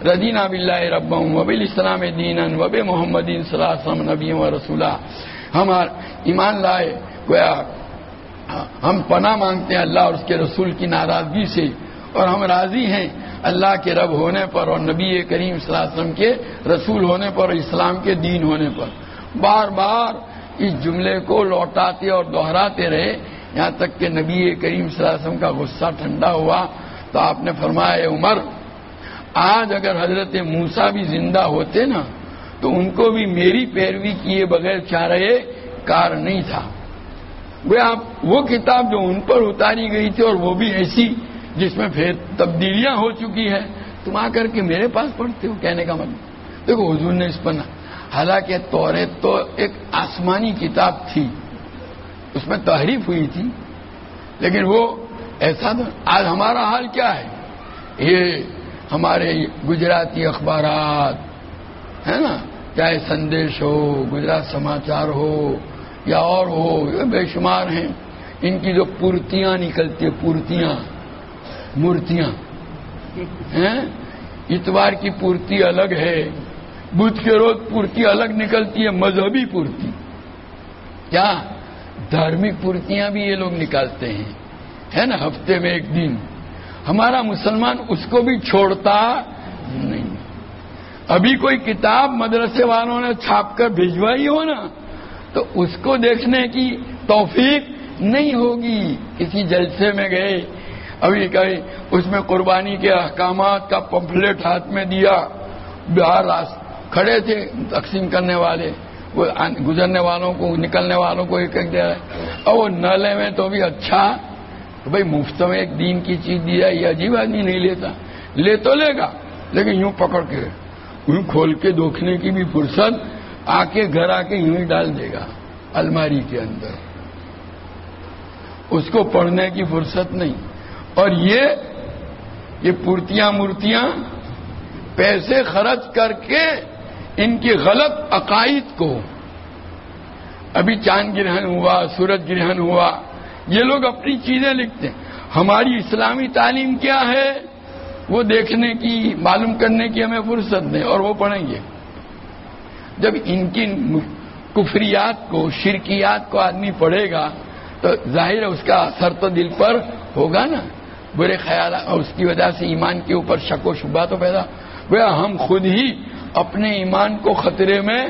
ردینا باللہ ربا وبالاسلام دینا وبمحمد صلی اللہ علیہ وسلم نبی و رسولہ۔ ہم ایمان لائے، گویا ہم پناہ مانگتے ہیں اللہ اور اس کے رسول کی ناراضگی سے، اور ہم راضی ہیں اللہ کے رب ہونے پر اور نبی کریم صلی اللہ علیہ وسلم کے رسول ہونے پر اور اسلام کے دین ہونے پر۔ بار بار اس جملے کو لوٹاتے اور دہراتے رہے، یہاں تک کہ نبی کریم صلی اللہ علیہ وسلم کا غصہ ٹھنڈا ہوا تو آپ نے فرمایا اے عمر، آج اگر حضرت موسیٰ بھی زندہ ہوتے نا تو ان کو بھی میری پیروی کیے بغیر چارہ کار نہیں تھا۔ وہ کتاب جو ان پر اتاری گئی تھی اور وہ بھی ایسی جس میں پھر تبدیلیاں ہو چکی ہے، تم آ کر کے میرے پاس پڑھتے ہو، کہنے کا مطلب دیکھو حضور نے اس پر حالانکہ توریت تو ایک آسمانی کتاب تھی، اس میں تحریف ہوئی تھی، لیکن وہ ایسا تو آج ہمارا حال کیا ہے؟ یہ ہمارے گجراتی اخبارات ہے نا، چاہے سندیش ہو، گجرات سماچار ہو یا اور ہو، بے شمار ہیں، ان کی جو پورتیاں نکلتی ہیں، پورتیاں، مورتیاں ہیں، اتوار کی پورتی الگ ہے، بدھ کے روز پورتی الگ نکلتی ہے، مذہبی پورتی، کیا دھارمک پورتیاں بھی یہ لوگ نکالتے ہیں، ہے نا، ہفتے میں ایک دن۔ ہمارا مسلمان اس کو بھی چھوڑتا نہیں۔ ابھی کوئی کتاب مدرسے والوں نے چھاپ کر بھیجوائی ہو نا تو اس کو دیکھنے کی توفیق نہیں ہوگی۔ کسی جلسے میں گئے، ابھی کہیں اس میں قربانی کے احکامات کا پمفلیٹ ہاتھ میں دیا، باہر کھڑے تھے تقسیم کرنے والے، وہ گزرنے والوں کو، نکلنے والوں کو ایک ایک دے رہے، اور وہ نہ لے میں تو بھی اچھا، بھائی مفت میں ایک دین کی چیز دیا، یہ عجیب آدمی نہیں لیتا، لے تو لے گا لیکن یوں پکڑ کے، یوں کھول کے دیکھنے کی بھی فرصت، آ کے گھر آ کے یوں ہی ڈال دے گا الماری کے اندر، اس کو پڑھنے کی فرصت نہیں۔ اور یہ پورتیاں مورتیاں پیسے خرچ کر کے ان کی غلط عقائد کو، ابھی چاند گرہن ہوا، سورج گرہن ہوا، یہ لوگ اپنی چیزیں لکھتے ہیں۔ ہماری اسلامی تعلیم کیا ہے وہ دیکھنے کی، معلوم کرنے کی ہمیں فرصت نہیں، اور وہ پڑھیں گے۔ جب ان کی کفریات کو، شرکیات کو آدمی پڑھے گا تو ظاہر ہے اس کا اثر تو دل پر ہوگا نا، برے خیالات، اور اس کی وجہ سے ایمان کے اوپر شک و شبہ تو پیدا، گویا ہم خود ہی اپنے ایمان کو خطرے میں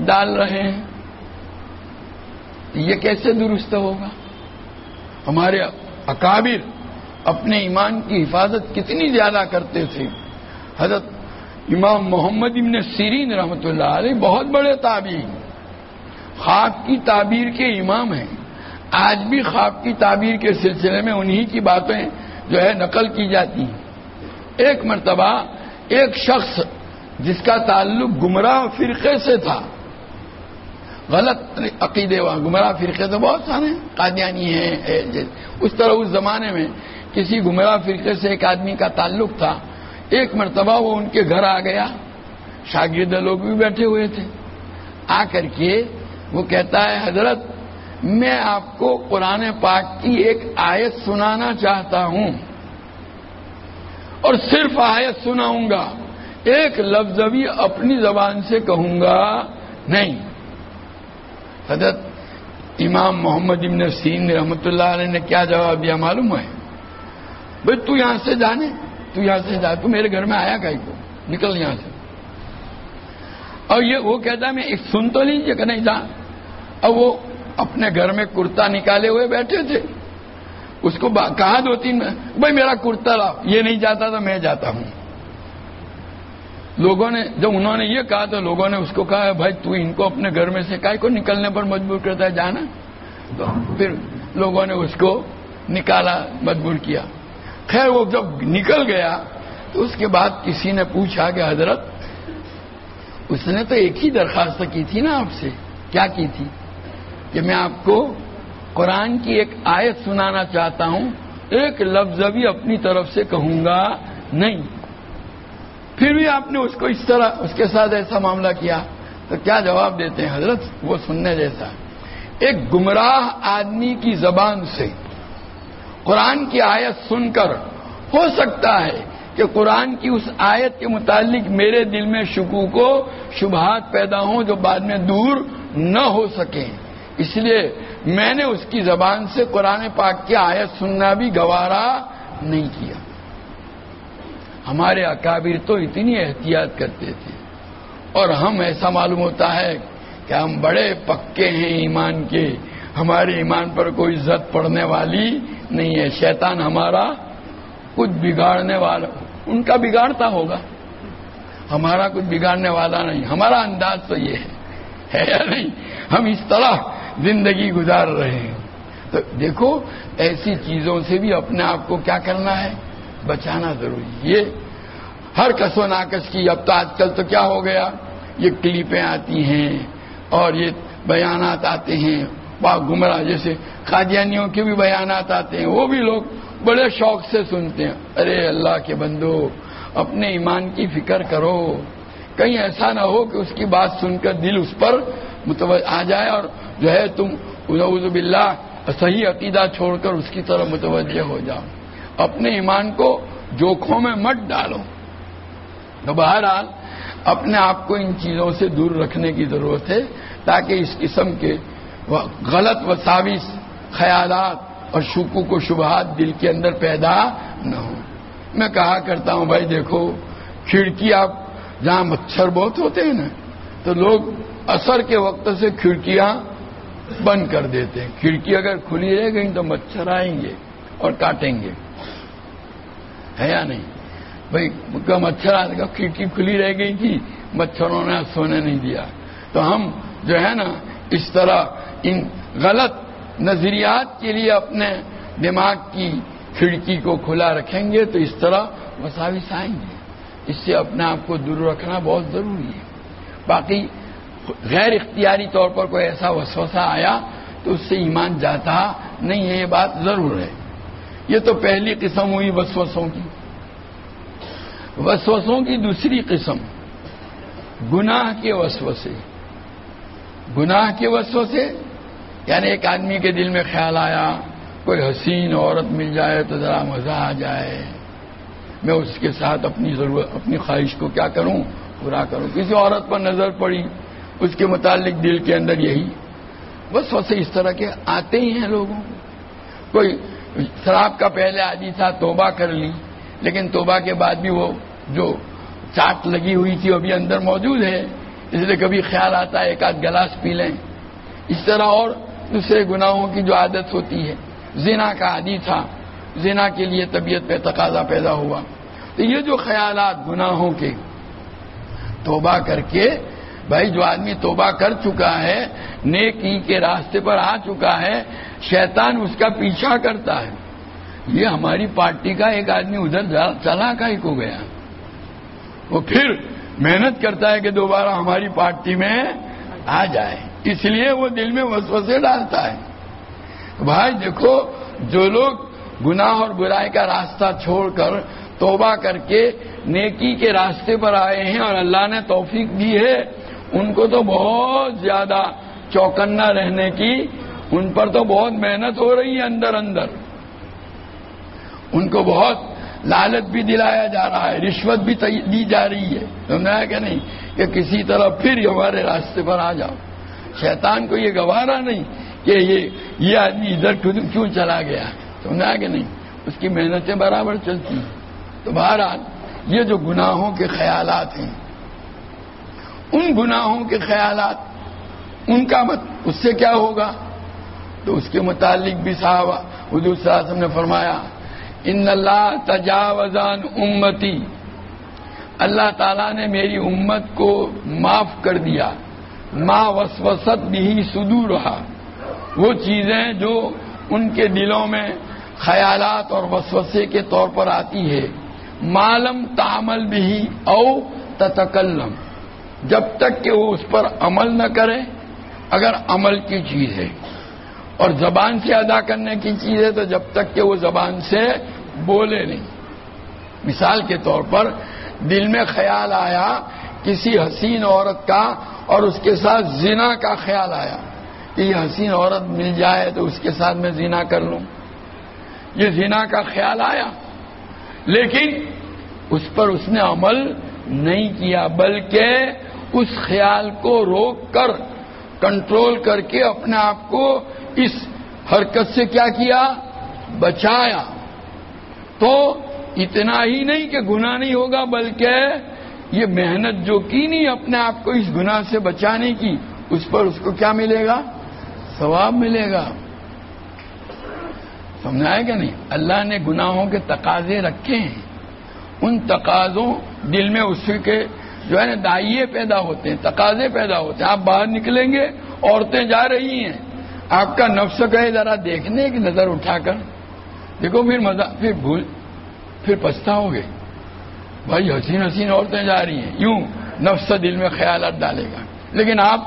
ڈال رہے ہیں۔ یہ کیسے درست ہوگا؟ ہمارے اکابر اپنے ایمان کی حفاظت کتنی زیادہ کرتے تھے۔ حضرت امام محمد ابن سیرین رحمۃ اللہ علیہ بہت بڑے تابعی، خواب کی تعبیر کے امام ہیں، آج بھی خواب کی تعبیر کے سلسلے میں انہی کی باتیں جو ہے نقل کی جاتی ہیں۔ ایک مرتبہ ایک شخص جس کا تعلق گمراہ فرقے سے تھا، غلط عقیدے والے، گمراہ فرقے تو بہت سارے، قادیانی ہیں، اس طرح اس زمانے میں کسی گمراہ فرقے سے ایک آدمی کا تعلق تھا۔ ایک مرتبہ وہ ان کے گھر آ گیا، شاگرد لوگ بھی بیٹھے ہوئے تھے، آ کر کے وہ کہتا ہے حضرت میں آپ کو قرآن پاک کی ایک آیت سنانا چاہتا ہوں، اور صرف آیت سناؤں گا، ایک لفظ بھی اپنی زبان سے کہوں گا نہیں۔ حضرت امام محمد ابن سیرین رحمۃ اللہ علیہ نے کیا جواب دیا معلوم ہے؟ بھائی تو یہاں سے جانے، تو یہاں سے جا، تو میرے گھر میں آیا کہیں کو، نکل یہاں سے۔ اور یہ وہ کہتا ہے میں ایک سن تو لیجیے کہ نہیں جا۔ اور وہ اپنے گھر میں کرتا نکالے ہوئے بیٹھے تھے، اس کو کہا دو تین، بھائی میرا کرتا لاؤ، یہ نہیں جاتا تو میں جاتا ہوں۔ لوگوں نے جب انہوں نے یہ کہا تو لوگوں نے اس کو کہا بھائی تو ان کو اپنے گھر میں سے کاہے کو نکلنے پر مجبور کرتا ہے، جانا۔ تو پھر لوگوں نے اس کو نکالا، مجبور کیا۔ خیر وہ جب نکل گیا تو اس کے بعد کسی نے پوچھا کہ حضرت اس نے تو ایک ہی درخواست کی تھی نا آپ سے، کیا کی تھی؟ کہ میں آپ کو قرآن کی ایک آیت سنانا چاہتا ہوں، ایک لفظ بھی اپنی طرف سے کہوں گا نہیں۔ پھر بھی آپ نے اس کو اس طرح، اس کے ساتھ ایسا معاملہ کیا، تو کیا جواب دیتے ہیں حضرت؟ وہ سننے جیسا، ایک گمراہ آدمی کی زبان سے قرآن کی آیت سن کر ہو سکتا ہے کہ قرآن کی اس آیت کے متعلق میرے دل میں شکوک و شبہات پیدا ہوں جو بعد میں دور نہ ہو سکیں، اس لیے میں نے اس کی زبان سے قرآن پاک کی آیت سننا بھی گوارا نہیں کیا۔ ہمارے اکابر تو اتنی احتیاط کرتے تھے، اور ہم ایسا معلوم ہوتا ہے کہ ہم بڑے پکے ہیں ایمان کے، ہمارے ایمان پر کوئی زد پڑنے والی نہیں ہے، شیطان ہمارا کچھ بگاڑنے والا، ان کا بگاڑتا ہوگا، ہمارا کچھ بگاڑنے والا نہیں۔ ہمارا انداز تو یہ ہے یا نہیں؟ ہم اس طرح زندگی گزار رہے ہیں۔ تو دیکھو ایسی چیزوں سے بھی اپنے آپ کو کیا کرنا ہے، بچانا ضروری۔ یہ ہر کس و ناکس کی، اب تو آج کل تو کیا ہو گیا، یہ کلپیں آتی ہیں اور یہ بیانات آتے ہیں، گمراہ جیسے قادیانیوں کے بھی بیانات آتے ہیں، وہ بھی لوگ بڑے شوق سے سنتے ہیں۔ ارے اللہ کے بندو، اپنے ایمان کی فکر کرو، کہیں ایسا نہ ہو کہ اس کی بات سن کر دل اس پر متوجہ آ جائے اور جو ہے تم اعوذ باللہ صحیح عقیدہ چھوڑ کر اس کی طرف متوجہ ہو جاؤ، اپنے ایمان کو جوکھوں میں مت ڈالو۔ تو بہرحال اپنے آپ کو ان چیزوں سے دور رکھنے کی ضرورت ہے تاکہ اس قسم کے غلط وساوس، خیالات اور شکوک و شبہات دل کے اندر پیدا نہ ہوں۔ میں کہا کرتا ہوں بھائی دیکھو، کھڑکی آپ جہاں مچھر بہت ہوتے ہیں نا، تو لوگ عصر کے وقت سے کھڑکیاں بند کر دیتے ہیں۔ کھڑکی اگر کھلی رہ گئی تو مچھر آئیں گے اور کاٹیں گے، ہے یا نہیں؟ بھائی مچھر آ گیا، کھڑکی کھلی رہ گئی تھی، مچھروں نے سونے نہیں دیا۔ تو ہم جو ہے نا اس طرح ان غلط نظریات کے لیے اپنے دماغ کی کھڑکی کو کھلا رکھیں گے تو اس طرح وساوس آئیں گے۔ اس سے اپنے آپ کو دور رکھنا بہت ضروری ہے۔ باقی غیر اختیاری طور پر کوئی ایسا وسوسہ آیا تو اس سے ایمان جاتا نہیں ہے، یہ بات ضرور ہے۔ یہ تو پہلی قسم ہوئی وسوسوں کی۔ وسوسوں کی دوسری قسم گناہ کے وسوسے۔ گناہ کے وسوسے یعنی ایک آدمی کے دل میں خیال آیا کوئی حسین عورت مل جائے تو ذرا مزہ آ جائے، میں اس کے ساتھ اپنی ضرورت، اپنی خواہش کو کیا کروں، پورا کروں۔ کسی عورت پر نظر پڑی، اس کے متعلق دل کے اندر یہی وسوسے اس طرح کے آتے ہی ہیں لوگوں کو۔ کوئی شراب کا پہلے عادی تھا، توبہ کر لی، لیکن توبہ کے بعد بھی وہ جو چاٹ لگی ہوئی تھی وہ بھی اندر موجود ہے، اس لیے کبھی خیال آتا ہے ایک آدھ گلاس پی لیں۔ اس طرح اور دوسرے گناہوں کی جو عادت ہوتی ہے، زنا کا عادی تھا، زنا کے لیے طبیعت پہ تقاضا پیدا ہوا۔ تو یہ جو خیالات گناہوں کے، توبہ کر کے بھائی جو آدمی توبہ کر چکا ہے، نیکی کے راستے پر آ چکا ہے، شیطان اس کا پیچھا کرتا ہے۔ یہ ہماری پارٹی کا ایک آدمی ادھر چلا کا ہی کو گیا، وہ پھر محنت کرتا ہے کہ دوبارہ ہماری پارٹی میں آ جائے، اس لیے وہ دل میں وسوسے ڈالتا ہے۔ بھائی دیکھو، جو لوگ گناہ اور برائی کا راستہ چھوڑ کر توبہ کر کے نیکی کے راستے پر آئے ہیں اور اللہ نے توفیق دی ہے، ان کو تو بہت زیادہ چوکنا رہنے کی، ان پر تو بہت محنت ہو رہی ہے اندر اندر، ان کو بہت لالچ بھی دلایا جا رہا ہے، رشوت بھی دی جا رہی ہے، سمجھا کہ نہیں، کہ کسی طرح پھر ہمارے راستے پر آ جاؤ۔ شیطان کو یہ گوارا نہیں کہ یہ آدمی ادھر کیوں چلا گیا، سمجھا کہ نہیں، اس کی محنتیں برابر چلتی ہیں۔ تو بہرحال یہ جو گناہوں کے خیالات ہیں، ان گناہوں کے خیالات، ان کا اس سے کیا ہوگا؟ تو اس کے متعلق بھی صحابہ حضور صلی اللہ علیہ وسلم نے فرمایا، ان اللہ تجاوزان امتی، اللہ تعالیٰ نے میری امت کو معاف کر دیا، ما وسوست بھی صدورہا، وہ چیزیں جو ان کے دلوں میں خیالات اور وسوسے کے طور پر آتی ہے، معلوم تعمل بھی او تتکلم، جب تک کہ وہ اس پر عمل نہ کرے، اگر عمل کی چیز ہے اور زبان سے ادا کرنے کی چیز ہے تو جب تک کہ وہ زبان سے بولے نہیں۔ مثال کے طور پر دل میں خیال آیا کسی حسین عورت کا اور اس کے ساتھ زنا کا خیال آیا کہ یہ حسین عورت مل جائے تو اس کے ساتھ میں زنا کر لوں، یہ زنا کا خیال آیا، لیکن اس پر اس نے عمل نہیں کیا، بلکہ اس خیال کو روک کر، کنٹرول کر کے اپنے آپ کو اس حرکت سے کیا کیا، بچایا۔ تو اتنا ہی نہیں کہ گناہ نہیں ہوگا، بلکہ یہ محنت جو کی نہیں اپنے آپ کو اس گناہ سے بچانے کی، اس پر اس کو کیا ملے گا؟ ثواب ملے گا۔ سمجھائے کہ نہیں؟ اللہ نے گناہوں کے تقاضے رکھے ہیں، ان تقاضوں دل میں اس کے جو ہے نا دائیں پیدا ہوتے ہیں، تقاضے پیدا ہوتے ہیں۔ آپ باہر نکلیں گے، عورتیں جا رہی ہیں، آپ کا نفس کہے ذرا دیکھنے کی نظر اٹھا کر دیکھو، پھر مزہ، پھر پچھتاؤ گے، بھائی حسین حسین عورتیں جا رہی ہیں، یوں نفس دل میں خیالات ڈالے گا۔ لیکن آپ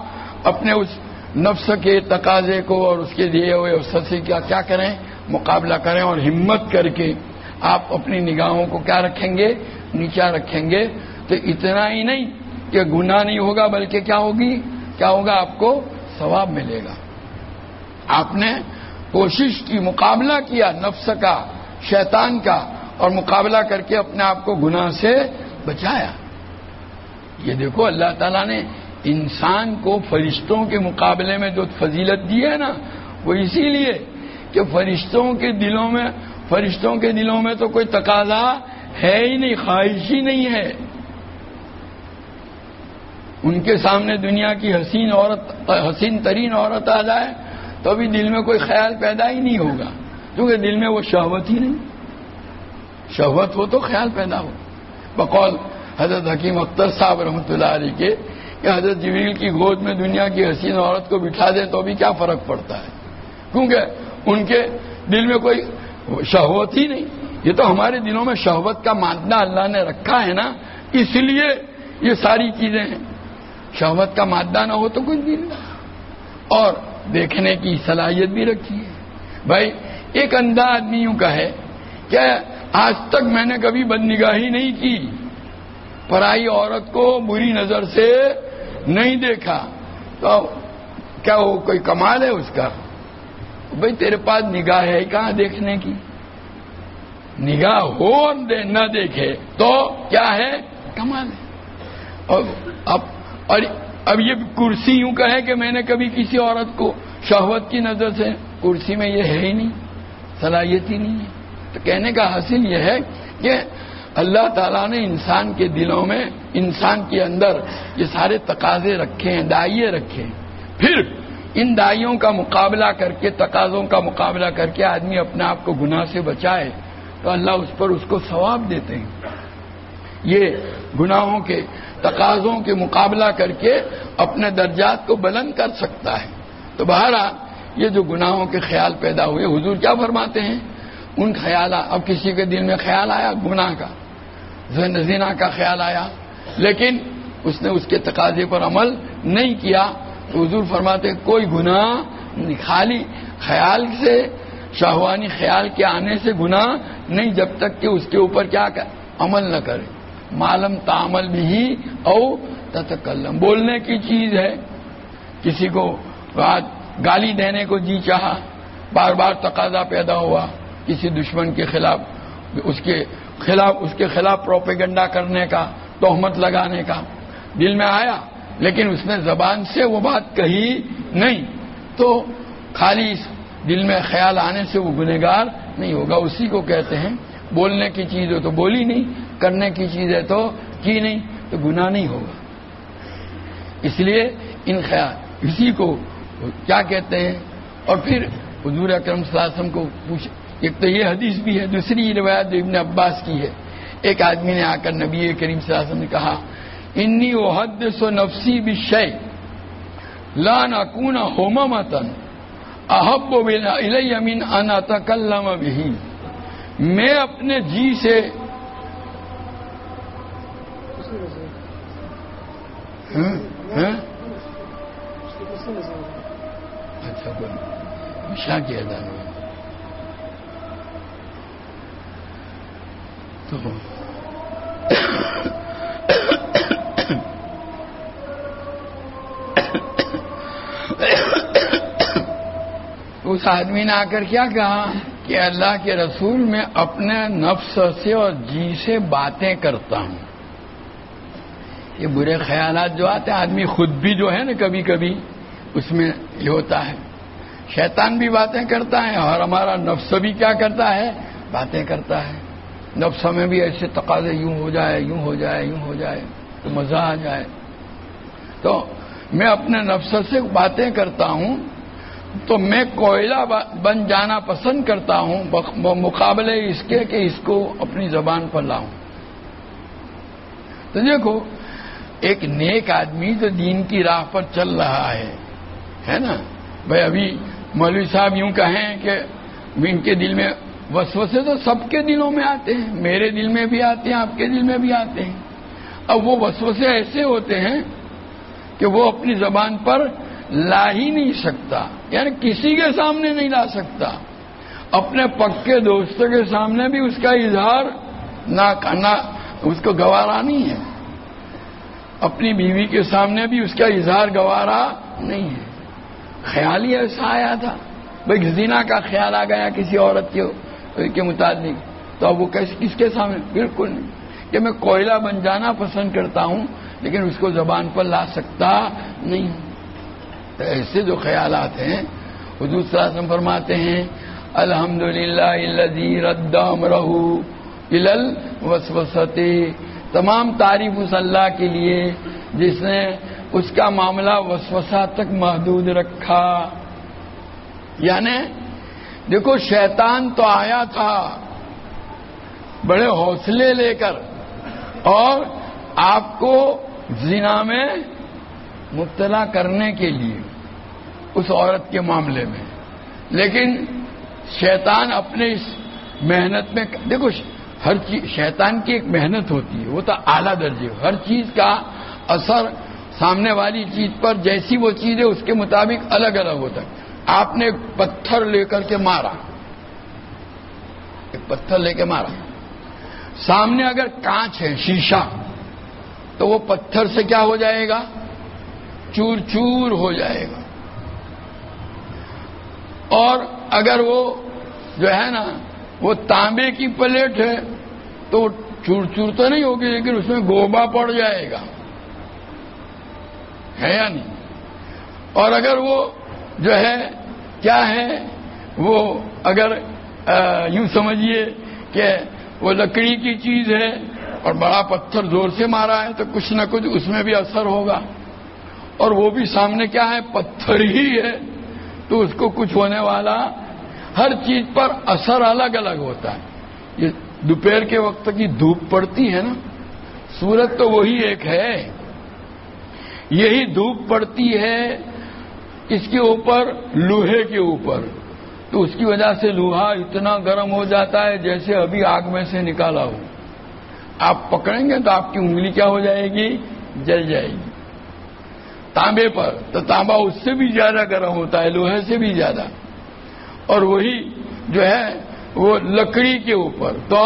اپنے اس نفس کے تقاضے کو اور اس کے دیے ہوئے وسوسے کا کیا کریں؟ مقابلہ کریں، اور ہمت کر کے آپ اپنی نگاہوں کو کیا رکھیں گے؟ نیچا رکھیں گے۔ تو اتنا ہی نہیں کہ گناہ نہیں ہوگا، بلکہ کیا ہوگا؟ آپ کو ثواب ملے گا۔ آپ نے کوشش کی، مقابلہ کیا نفس کا، شیطان کا، اور مقابلہ کر کے اپنے آپ کو گناہ سے بچایا۔ یہ دیکھو اللہ تعالیٰ نے انسان کو فرشتوں کے مقابلے میں جو فضیلت دی ہے نا، وہ اسی لیے کہ فرشتوں کے دلوں میں تو کوئی تقاضا ہے ہی نہیں، خواہش ہی نہیں ہے۔ ان کے سامنے دنیا کی حسین ترین عورت آ جائے تو بھی دل میں کوئی خیال پیدا ہی نہیں ہوگا، کیونکہ دل میں وہ شہوت ہی نہیں۔ شہوت ہو تو خیال پیدا ہو۔ بقول حضرت حکیم اختر صاحب رحمۃ اللہ علیہ کے کہ حضرت جبریل کی گود میں دنیا کی حسین عورت کو بٹھا دیں تو بھی کیا فرق پڑتا ہے، کیونکہ ان کے دل میں کوئی شہوت ہی نہیں۔ یہ تو ہمارے دلوں میں شہوت کا مادہ اللہ نے رکھا ہے نا، اس لیے یہ ساری چیزیں ہیں۔ شہوت کا مادہ نہ ہو تو کچھ بھی نہیں۔ اور دیکھنے کی صلاحیت بھی رکھی ہے۔ بھائی ایک اندھا آدمی یوں کہے کہ آج تک میں نے کبھی بدنگاہی نہیں کی، پرائی عورت کو بری نظر سے نہیں دیکھا، تو کیا وہ کوئی کمال ہے اس کا؟ بھائی تیرے پاس نگاہ ہے کہاں دیکھنے کی؟ نگاہ ہو اور نہ دیکھے تو کیا ہے؟ کمال ہے۔ اور اب یہ کرسی یوں کہے کہ میں نے کبھی کسی عورت کو شہوت کی نظر سے، کرسی میں یہ ہے ہی نہیں، صلاحیت ہی نہیں ہے۔ تو کہنے کا حاصل یہ ہے کہ اللہ تعالیٰ نے انسان کے دلوں میں، انسان کے اندر یہ سارے تقاضے رکھے ہیں، دائیں رکھے ہیں۔ پھر ان دائیوں کا مقابلہ کر کے، تقاضوں کا مقابلہ کر کے آدمی اپنے آپ کو گناہ سے بچائے تو اللہ اس پر اس کو ثواب دیتے ہیں۔ یہ گناہوں کے تقاضوں کے مقابلہ کر کے اپنے درجات کو بلند کر سکتا ہے۔ تو بہرحال یہ جو گناہوں کے خیال پیدا ہوئے، حضور کیا فرماتے ہیں؟ ان خیالات، اب کسی کے دل میں خیال آیا گناہ کا، زنا کا خیال آیا، لیکن اس نے اس کے تقاضے پر عمل نہیں کیا، تو حضور فرماتے ہیں کوئی گناہ خالی خیال سے، شہوانی خیال کے آنے سے گناہ نہیں، جب تک کہ اس کے اوپر کیا عمل نہ کرے۔ معلوم تعمل بھی او تتکلم، بولنے کی چیز ہے، کسی کو گالی دینے کو جی چاہا، بار بار تقاضا پیدا ہوا کسی دشمن کے خلاف، اس کے خلاف پروپیگنڈا کرنے کا، تہمت لگانے کا دل میں آیا، لیکن اس نے زبان سے وہ بات کہی نہیں، تو خالی دل میں خیال آنے سے وہ گنہگار نہیں ہوگا۔ اسی کو کہتے ہیں بولنے کی چیز ہو تو بولی نہیں، کرنے کی چیز ہے تو کی نہیں، تو گناہ نہیں ہوگا۔ اس لیے ان خیال، اسی کو کیا کہتے ہیں۔ اور پھر حضور اکرم صلی اللہ علیہ وسلم کو پوچھ، ایک تو یہ حدیث بھی ہے، دوسری روایت جو ابن عباس کی ہے، ایک آدمی نے آ کر نبی کریم صلی اللہ علیہ وسلم نے کہا انی احدث نفسی بالشیء لا نکون حممۃ احب الی من ان اتکلم به، میں اپنے جی سے اچھا عشاء کی اذان ہوئی تو اس آدمی نے آ کر کیا کہا کہ اللہ کے رسول میں اپنے نفس سے اور جی سے باتیں کرتا ہوں۔ یہ برے خیالات جو آتے ہیں، آدمی خود بھی جو ہے نا کبھی کبھی اس میں یہ ہوتا ہے، شیطان بھی باتیں کرتا ہے اور ہمارا نفس بھی کیا کرتا ہے؟ باتیں کرتا ہے۔ نفس میں بھی ایسے تقاضے یوں ہو جائے، یوں ہو جائے، یوں ہو جائے تو مزہ آ جائے، تو میں اپنے نفس سے باتیں کرتا ہوں تو میں کوئلہ بن جانا پسند کرتا ہوں مقابلے اس کے کہ اس کو اپنی زبان پر لاؤں۔ تو دیکھو ایک نیک آدمی جو دین کی راہ پر چل رہا ہے نا، بھائی ابھی مولوی صاحب یوں کہیں کہ ان کے دل میں وسوسے تو سب کے دلوں میں آتے ہیں، میرے دل میں بھی آتے ہیں، آپ کے دل میں بھی آتے ہیں۔ اب وہ وسوسے ایسے ہوتے ہیں کہ وہ اپنی زبان پر لا ہی نہیں سکتا، یعنی کسی کے سامنے نہیں لا سکتا، اپنے پکے دوستوں کے سامنے بھی اس کا اظہار نہ اس کو گوارا نہیں ہے، اپنی بیوی کے سامنے بھی اس کا اظہار گوارا نہیں ہے۔ خیال ہی ایسا آیا تھا بھائی زنا کا خیال آ گیا کسی عورت کے متعلق، تو اب وہ کس کے سامنے؟ بالکل نہیں کہ میں کوئلہ بن جانا پسند کرتا ہوں لیکن اس کو زبان پر لا سکتا نہیں. تو ایسے جو خیالات ہیں حضور صلی اللہ علیہ وسلم فرماتے ہیں الحمدللہ الذی رد امرہ الی الوسوسۃ، تمام تعریف اس اللہ کے لیے جس نے اس کا معاملہ وسوسہ تک محدود رکھا. یعنی دیکھو شیطان تو آیا تھا بڑے حوصلے لے کر اور آپ کو زنا میں مبتلا کرنے کے لیے اس عورت کے معاملے میں، لیکن شیطان اپنے اس محنت میں، دیکھو ہر چیز شیطان کی ایک محنت ہوتی ہے، وہ تو اعلیٰ درجے، ہر چیز کا اثر سامنے والی چیز پر جیسی وہ چیز ہے اس کے مطابق الگ الگ ہوتا ہے. آپ نے ایک پتھر لے کر کے مارا، ایک پتھر لے کے مارا، سامنے اگر کانچ ہے شیشہ تو وہ پتھر سے کیا ہو جائے گا؟ چور چور ہو جائے گا. اور اگر وہ جو ہے نا وہ تانبے کی پلیٹ ہے تو وہ چور چور تو نہیں ہوگی لیکن اس میں گوبا پڑ جائے گا، ہے یا نہیں؟ اور اگر وہ جو ہے کیا ہے، وہ اگر یوں سمجھیے کہ وہ لکڑی کی چیز ہے اور بڑا پتھر زور سے مارا ہے تو کچھ نہ کچھ اس میں بھی اثر ہوگا، اور وہ بھی سامنے کیا ہے؟ پتھر ہی ہے، تو اس کو کچھ ہونے والا. ہر چیز پر اثر الگ الگ ہوتا ہے. یہ دوپہر کے وقت کی دھوپ پڑتی ہے نا، صورت تو وہی ایک ہے، یہی دھوپ پڑتی ہے اس کے اوپر لوہے کے اوپر، تو اس کی وجہ سے لوہا اتنا گرم ہو جاتا ہے جیسے ابھی آگ میں سے نکالا ہو. آپ پکڑیں گے تو آپ کی انگلی کیا ہو جائے گی؟ جل جائے گی. تانبے پر تو تانبا اس سے بھی زیادہ گرم ہوتا ہے، لوہے سے بھی زیادہ. اور وہی جو ہے وہ لکڑی کے اوپر، تو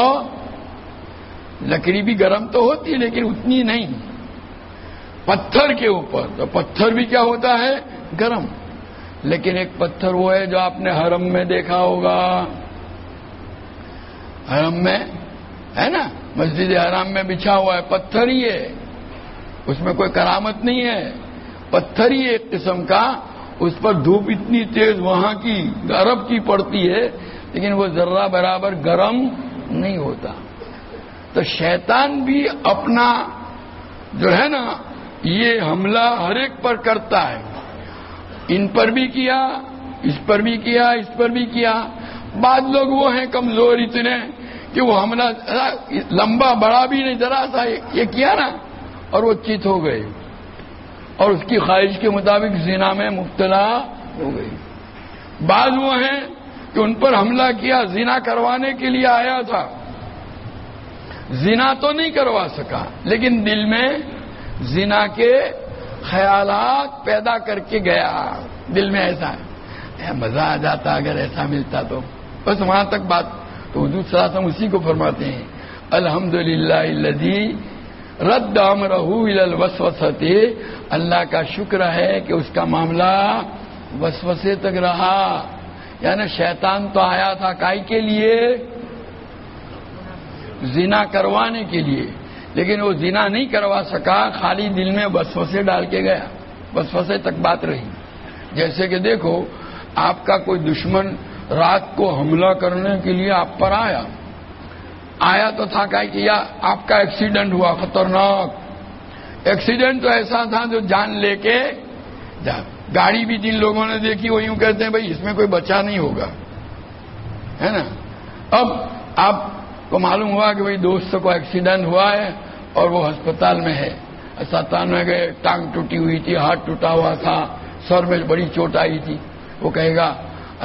لکڑی بھی گرم تو ہوتی ہے لیکن اتنی نہیں. پتھر کے اوپر تو پتھر بھی کیا ہوتا ہے؟ گرم. لیکن ایک پتھر وہ ہے جو آپ نے حرم میں دیکھا ہوگا، حرم میں ہے نا، مسجد حرام میں بچھا ہوا ہے، پتھر ہی ہے، اس میں کوئی کرامت نہیں ہے، پتھر ہی ایک قسم کا. اس پر دھوپ اتنی تیز وہاں کی عرب کی پڑتی ہے لیکن وہ ذرہ برابر گرم نہیں ہوتا. تو شیطان بھی اپنا جو ہے نا یہ حملہ ہر ایک پر کرتا ہے، ان پر بھی کیا، اس پر بھی کیا، اس پر بھی کیا. بعض لوگ وہ ہیں کمزور اتنے کہ وہ حملہ لمبا بڑا بھی نہیں، ذرا سا یہ کیا نا اور وہ چت ہو گئے اور اس کی خواہش کے مطابق زنا میں مبتلا ہو گئی. بعض وہ ہیں کہ ان پر حملہ کیا، زنا کروانے کے لیے آیا تھا، زنا تو نہیں کروا سکا لیکن دل میں زنا کے خیالات پیدا کر کے گیا. دل میں ایسا ہے، مزہ آ جاتا اگر ایسا ملتا تو. بس وہاں تک بات. تو حضور صلی اللہ علیہ وسلم اسی کو فرماتے ہیں الحمدللہ الذی رد امرہ الی الوسوسۃ، اللہ کا شکر ہے کہ اس کا معاملہ وسوسے تک رہا. یعنی شیطان تو آیا تھا کائی کے لیے؟ زنا کروانے کے لیے، لیکن وہ زنا نہیں کروا سکا، خالی دل میں وسوسے ڈال کے گیا، وسوسے تک بات رہی. جیسے کہ دیکھو آپ کا کوئی دشمن رات کو حملہ کرنے کے لیے آپ پر آیا تو تھا کہ یا آپ کا ایکسیڈنٹ ہوا، خطرناک ایکسیڈنٹ تو ایسا تھا جو جان لے کے گاڑی بھی جن لوگوں نے دیکھی وہ یوں کہتے ہیں بھائی اس میں کوئی بچا نہیں ہوگا، ہے نا. اب آپ کو معلوم ہوا کہ بھائی دوست کو ایکسیڈنٹ ہوا ہے اور وہ ہسپتال میں ہے، 97 میں گئے، ٹانگ ٹوٹی ہوئی تھی، ہاتھ ٹوٹا ہوا تھا، سر میں بڑی چوٹ آئی تھی. وہ کہے گا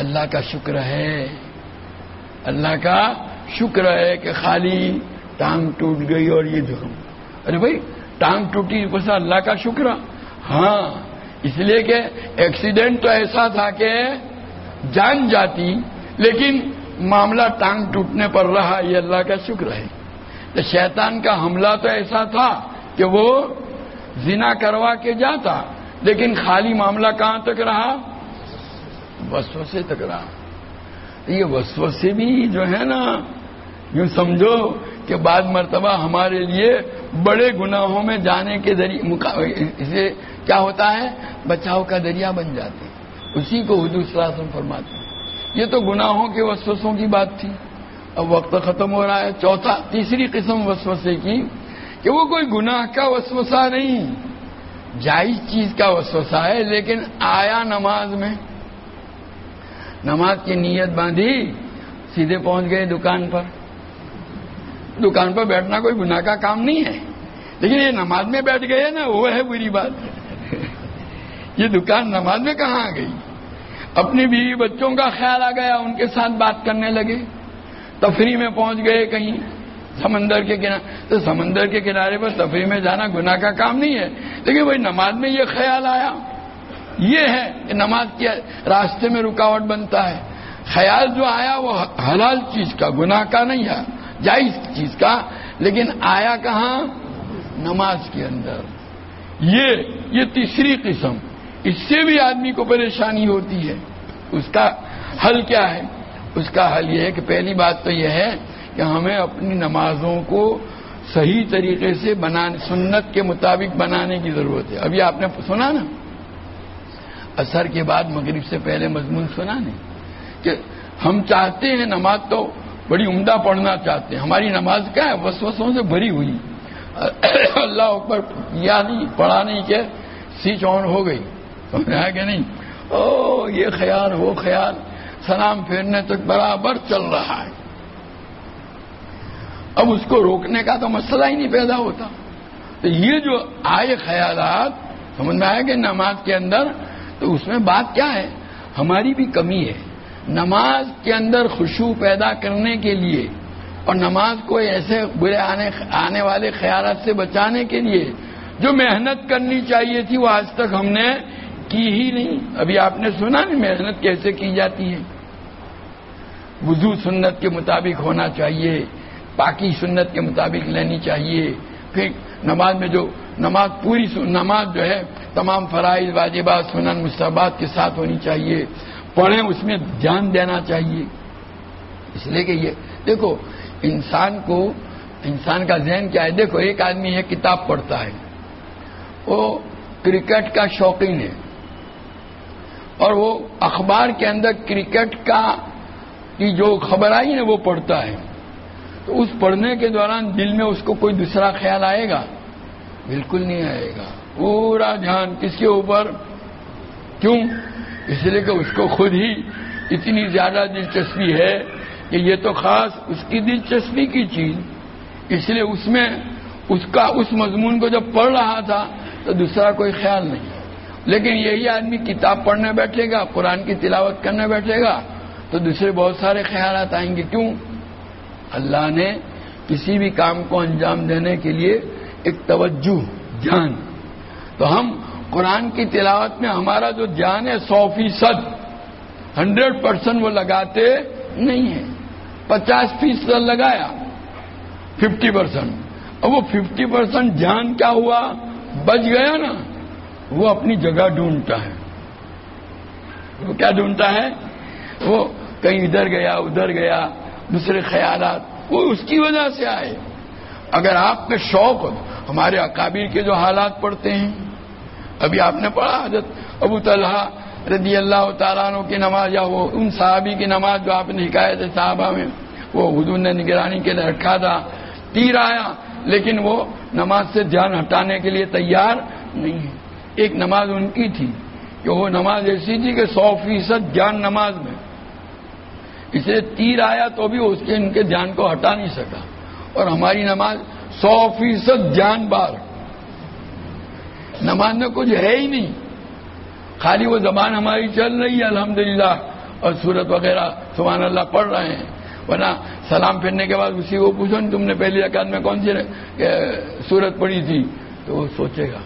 اللہ کا شکر ہے، اللہ کا شکر ہے کہ خالی ٹانگ ٹوٹ گئی اور یہ جو. ارے بھائی ٹانگ ٹوٹی بس اللہ کا شکر. ہاں اس لیے کہ ایکسیڈنٹ تو ایسا تھا کہ جان جاتی لیکن معاملہ ٹانگ ٹوٹنے پر رہا، یہ اللہ کا شکر ہے. تو شیطان کا حملہ تو ایسا تھا کہ وہ زنا کروا کے جاتا لیکن خالی معاملہ کہاں تک رہا؟ وسوسے ٹکرا. یہ وسوسے بھی جو ہے نا، یوں سمجھو کہ بعض مرتبہ ہمارے لیے بڑے گناہوں میں جانے کے ذریعے اسے کیا ہوتا ہے، بچاؤ کا ذریعہ بن جاتے ہیں. اسی کو حضور صلی اللہ علیہ وسلم فرماتے ہیں. یہ تو گناہوں کے وسوسوں کی بات تھی. اب وقت ختم ہو رہا ہے. تیسری قسم وسوسے کی کہ وہ کوئی گناہ کا وسوسہ نہیں، جائز چیز کا وسوسہ ہے، لیکن آیا نماز میں، نماز کی نیت باندھی، سیدھے پہنچ گئے دکان پر. دکان پر بیٹھنا کوئی گناہ کا کام نہیں ہے، لیکن یہ نماز میں بیٹھ گئے نا، وہ ہے بری بات. یہ دکان نماز میں کہاں آ گئی؟ اپنی بیوی بچوں کا خیال آ گیا، ان کے ساتھ بات کرنے لگے. تفریح میں پہنچ گئے کہیں سمندر کے کنارے، تو سمندر کے کنارے پر تفریح میں جانا گناہ کا کام نہیں ہے، لیکن وہی نماز میں یہ خیال آیا. یہ ہے کہ نماز کے راستے میں رکاوٹ بنتا ہے. خیال جو آیا وہ حلال چیز کا، گناہ کا نہیں ہے، جائز چیز کا، لیکن آیا کہاں؟ نماز کے اندر. یہ تیسری قسم. اس سے بھی آدمی کو پریشانی ہوتی ہے. اس کا حل کیا ہے؟ اس کا حل یہ ہے کہ پہلی بات تو یہ ہے کہ ہمیں اپنی نمازوں کو صحیح طریقے سے سنت کے مطابق بنانے کی ضرورت ہے. ابھی آپ نے سنا نا، عصر کے بعد مغرب سے پہلے مضمون سنا نہیں کہ ہم چاہتے ہیں نماز تو بڑی عمدہ پڑھنا چاہتے ہیں. ہماری نماز کیا ہے؟ وسوسوں سے بھری ہوئی. اللہ اکبر یا نہیں پڑھا نہیں کہ سوئچ آن ہو گئی، سمجھا کہ نہیں؟ یہ خیال وہ خیال، سلام پھیرنے تک برابر چل رہا ہے. اب اس کو روکنے کا تو مسئلہ ہی نہیں پیدا ہوتا. تو یہ جو آئے خیالات سمجھ میں آئے کہ نماز کے اندر، تو اس میں بات کیا ہے؟ ہماری بھی کمی ہے. نماز کے اندر خشوع پیدا کرنے کے لیے اور نماز کو ایسے برے آنے والے خیالات سے بچانے کے لیے جو محنت کرنی چاہیے تھی وہ آج تک ہم نے کی ہی نہیں. ابھی آپ نے سنا نہیں محنت کیسے کی جاتی ہے. وضو سنت کے مطابق ہونا چاہیے، پاکی سنت کے مطابق لینی چاہیے. پھر نماز میں جو پوری نماز جو ہے تمام فرائض واجبات سنن مستحبات کے ساتھ ہونی چاہیے. پڑھیں، اس میں دھیان دینا چاہیے. اس لیے کہ یہ دیکھو انسان کا ذہن کیا ہے. دیکھو ایک آدمی ہے کتاب پڑھتا ہے، وہ کرکٹ کا شوقین ہے اور وہ اخبار کے اندر کرکٹ کی جو خبر آئی ہے وہ پڑھتا ہے. تو اس پڑھنے کے دوران دل میں اس کو کوئی دوسرا خیال آئے گا؟ بالکل نہیں آئے گا. پورا دھیان کس کے اوپر؟ کیوں؟ اس لیے کہ اس کو خود ہی اتنی زیادہ دلچسپی ہے کہ یہ تو خاص اس کی دلچسپی کی چیز، اس لیے اس میں اس مضمون کو جب پڑھ رہا تھا تو دوسرا کوئی خیال نہیں. لیکن یہی آدمی کتاب پڑھنے بیٹھے گا، قرآن کی تلاوت کرنے بیٹھے گا تو دوسرے بہت سارے خیالات آئیں گے. کیوں؟ اللہ نے کسی بھی کام کو انجام دینے کے لیے ایک توجہ، دھیان. تو ہم قرآن کی تلاوت میں ہمارا جو دھیان ہے 100%، 100% وہ لگاتے نہیں ہیں. 50% لگایا، 50%. اور وہ 50% دھیان کیا ہوا؟ بچ گیا نا. وہ اپنی جگہ ڈھونڈتا ہے. وہ کیا ڈھونڈتا ہے؟ وہ کہیں ادھر گیا ادھر گیا، دوسرے خیالات، وہ اس کی وجہ سے آئے. اگر آپ کے شوق، ہمارے اکابر کے جو حالات پڑھتے ہیں، ابھی آپ نے پڑھا حضرت ابو طلحہ رضی اللہ تعالیٰ عنہ کی نماز، یا وہ ان صحابی کی نماز جو آپ نے حکایت ہے صحابہ میں، وہ حضور نے نگرانی کے لیے رکھا تھا، تیر آیا لیکن وہ نماز سے دھیان ہٹانے کے لیے تیار نہیں ہے. ایک نماز ان کی تھی کہ وہ نماز ایسی تھی کہ 100% دھیان نماز میں، اس لیے تیر آیا تو بھی اس کے ان کے دھیان کو ہٹا نہیں سکا. اور ہماری نماز 100% دھیان بار، نماز میں کچھ ہے ہی نہیں، خالی وہ زبان ہماری چل رہی ہے الحمدللہ اور سورت وغیرہ سبحان اللہ پڑھ رہے ہیں. ورنہ سلام پھرنے کے بعد اسی کو پوچھو تم نے پہلی رکعت میں کون سی سورت پڑھی تھی، تو وہ سوچے گا،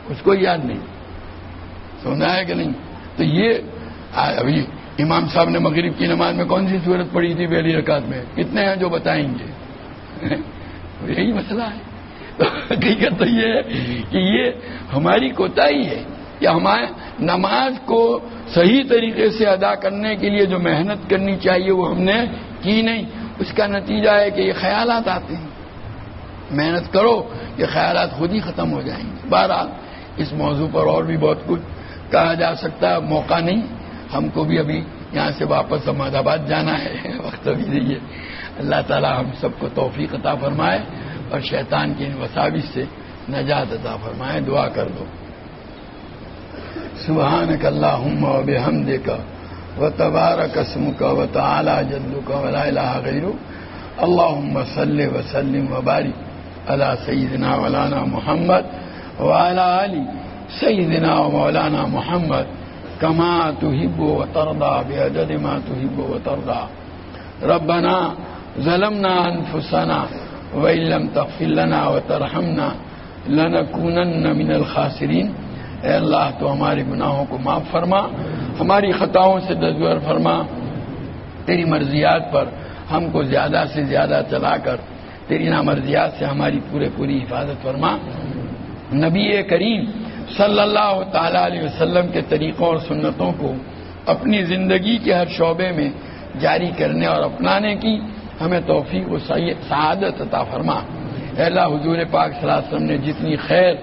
اس کو یاد نہیں. سنا ہے کہ نہیں؟ تو یہ ابھی امام صاحب نے مغرب کی نماز میں کون سی سورت پڑھی تھی پہلی رکعت میں؟ کتنے ہیں جو بتائیں گے؟ یہی مسئلہ ہے. حقیقت تو یہ ہے کہ یہ ہماری کوتاہی ہے. کہ ہمارے نماز کو صحیح طریقے سے ادا کرنے کے لیے جو محنت کرنی چاہیے وہ ہم نے کی نہیں. اس کا نتیجہ ہے کہ یہ خیالات آتے ہیں. محنت کرو یہ خیالات خود ہی ختم ہو جائیں گے. بہرحال اس موضوع پر اور بھی بہت کچھ کہا جا سکتا ہے، موقع نہیں. ہم کو بھی ابھی یہاں سے واپس احمد آباد جانا ہے، وقت ابھی نہیں ہے. اللہ تعالی ہم سب کو توفیق عطا فرمائے اور شیطان کی ان وساوس سے نجات عطا فرمائے. دعا کر دو. سبحانک اللہم و بحمدک وتبارک اسمک وتعالی جدک ولا الہ غیرک. اللہم صلی وسلم وبارک علی سیدنا مولانا محمد وعلی آل سیدنا مولانا محمد کما تحب وترضى بعدد ما تحب وترضى. ربنا ظلمنا انفسنا وان لم تغفر لنا وترحمنا لنكونن من الخاسرین. اے اللہ تو ہمارے گناہوں کو معاف فرما، ہماری خطاؤں سے درگزر فرما. تیری مرضیات پر ہم کو زیادہ سے زیادہ چلا کر تیری نامرضیات سے ہماری پوری حفاظت فرما. نبی کریم صلی اللہ تعالی علیہ وسلم کے طریقوں اور سنتوں کو اپنی زندگی کے ہر شعبے میں جاری کرنے اور اپنانے کی ہمیں توفیق و سعادت عطا فرما. اے اللہ حضور پاک صلی اللہ علیہ وسلم نے جتنی خیر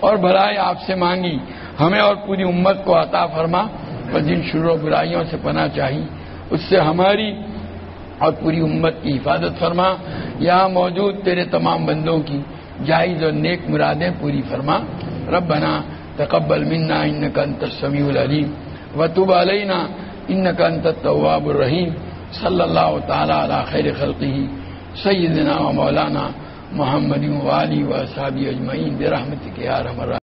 اور بھلائی آپ سے مانگی ہمیں اور پوری امت کو عطا فرما، اور جن شر و برائیوں سے پناہ چاہی اس سے ہماری اور پوری امت کی حفاظت فرما. یہاں موجود تیرے تمام بندوں کی جائز اور نیک مرادیں پوری فرما. ربنا تقبل منا انک انت السمیع العلیم وتب علینا انک انت التواب الرحیم. صلی اللہ تعالی علی خیر خلقہ سیدنا و مولانا محمد و آلہ و اصحابہ اجمعین برحمتک یا ارحم الراحمین.